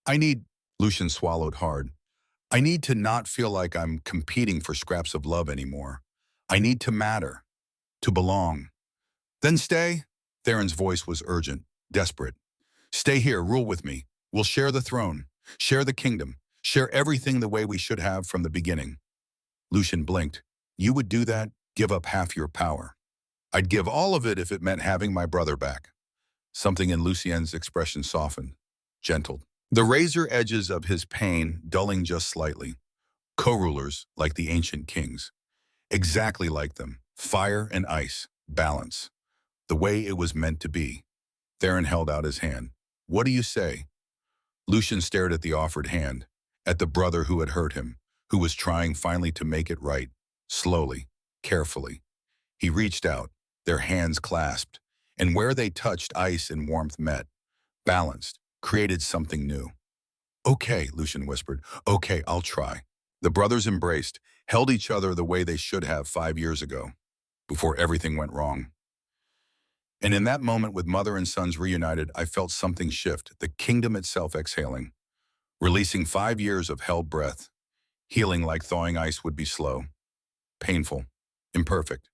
I need, Lucian swallowed hard. I need to not feel like I'm competing for scraps of love anymore. I need to matter, to belong. Then stay. Theron's voice was urgent, desperate. Stay here, rule with me. We'll share the throne, share the kingdom, share everything the way we should have from the beginning. Lucian blinked. You would do that? Give up half your power. I'd give all of it if it meant having my brother back. Something in Lucien's expression softened, gentled. The razor edges of his pain dulling just slightly. Co-rulers like the ancient kings. Exactly like them. Fire and ice. Balance. The way it was meant to be. Theron held out his hand. What do you say? Lucian stared at the offered hand, at the brother who had hurt him, who was trying finally to make it right, slowly, carefully. He reached out, their hands clasped, and where they touched, ice and warmth met, balanced, created something new. Okay, Lucian whispered. Okay, I'll try. The brothers embraced, held each other the way they should have 5 years ago, before everything went wrong. And in that moment with mother and sons reunited, I felt something shift, the kingdom itself exhaling, releasing 5 years of held breath. Healing like thawing ice would be slow, painful, imperfect,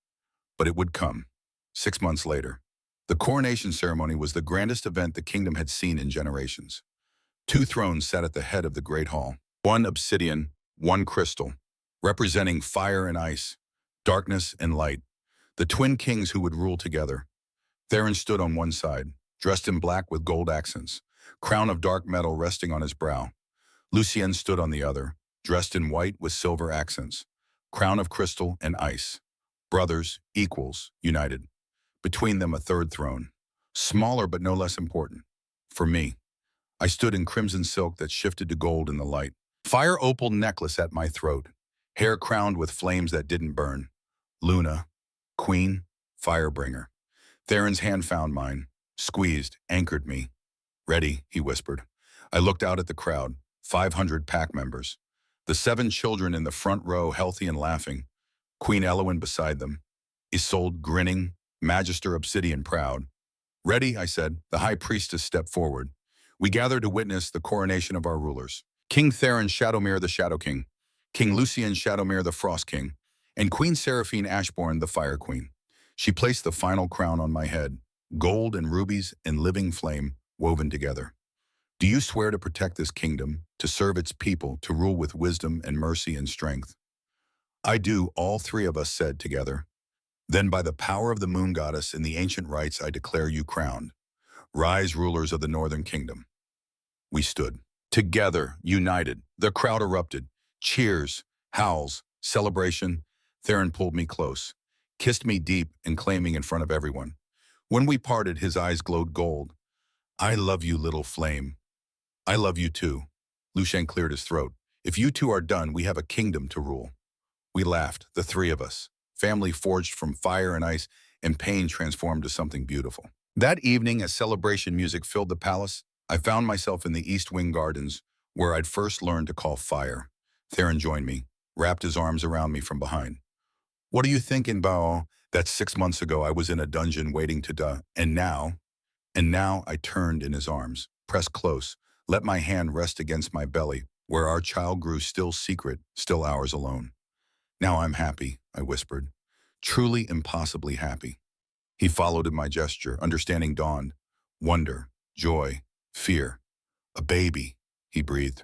but it would come. 6 months later, the coronation ceremony was the grandest event the kingdom had seen in generations. 2 thrones sat at the head of the great hall, one obsidian, one crystal, representing fire and ice, darkness and light, the twin kings who would rule together. Theron stood on one side, dressed in black with gold accents, crown of dark metal resting on his brow. Lucien stood on the other, dressed in white with silver accents, crown of crystal and ice. Brothers, equals, united. Between them a third throne, smaller but no less important. For me, I stood in crimson silk that shifted to gold in the light. Fire opal necklace at my throat, hair crowned with flames that didn't burn. Luna, queen, firebringer. Theron's hand found mine, squeezed, anchored me. Ready, he whispered. I looked out at the crowd, 500 pack members. The 7 children in the front row, healthy and laughing. Queen Elowin beside them. Isolde grinning, Magister Obsidian proud. Ready, I said. The high priestess stepped forward. We gather to witness the coronation of our rulers. King Theron Shadowmere the Shadow King, King Lucien Shadowmere the Frost King, and Queen Seraphine Ashbourne the Fire Queen. She placed the final crown on my head, gold and rubies and living flame woven together. Do you swear to protect this kingdom, to serve its people, to rule with wisdom and mercy and strength? I do, all 3 of us said together. Then by the power of the moon goddess and the ancient rites, I declare you crowned. Rise, rulers of the northern kingdom. We stood, together, united. The crowd erupted. Cheers, howls, celebration. Theron pulled me close, kissed me deep and claiming in front of everyone. When we parted, his eyes glowed gold. I love you, little flame. I love you too. Lucien cleared his throat. If you 2 are done, we have a kingdom to rule. We laughed, the 3 of us. Family forged from fire and ice, and pain transformed to something beautiful. That evening, as celebration music filled the palace, I found myself in the East Wing Gardens, where I'd first learned to call fire. Theron joined me, wrapped his arms around me from behind. What are you thinking, Bao? That 6 months ago I was in a dungeon waiting to die, and now I turned in his arms, pressed close, let my hand rest against my belly, where our child grew still secret, still ours alone. Now I'm happy, I whispered, truly impossibly happy. He followed in my gesture, understanding dawned. Wonder, joy, fear. A baby, he breathed.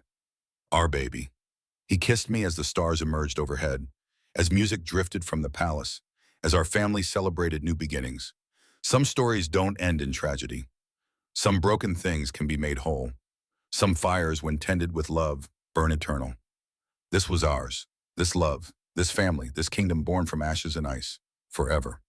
Our baby. He kissed me as the stars emerged overhead, as music drifted from the palace, as our family celebrated new beginnings. Some stories don't end in tragedy. Some broken things can be made whole. Some fires, when tended with love, burn eternal. This was ours, this love, this family, this kingdom born from ashes and ice, forever.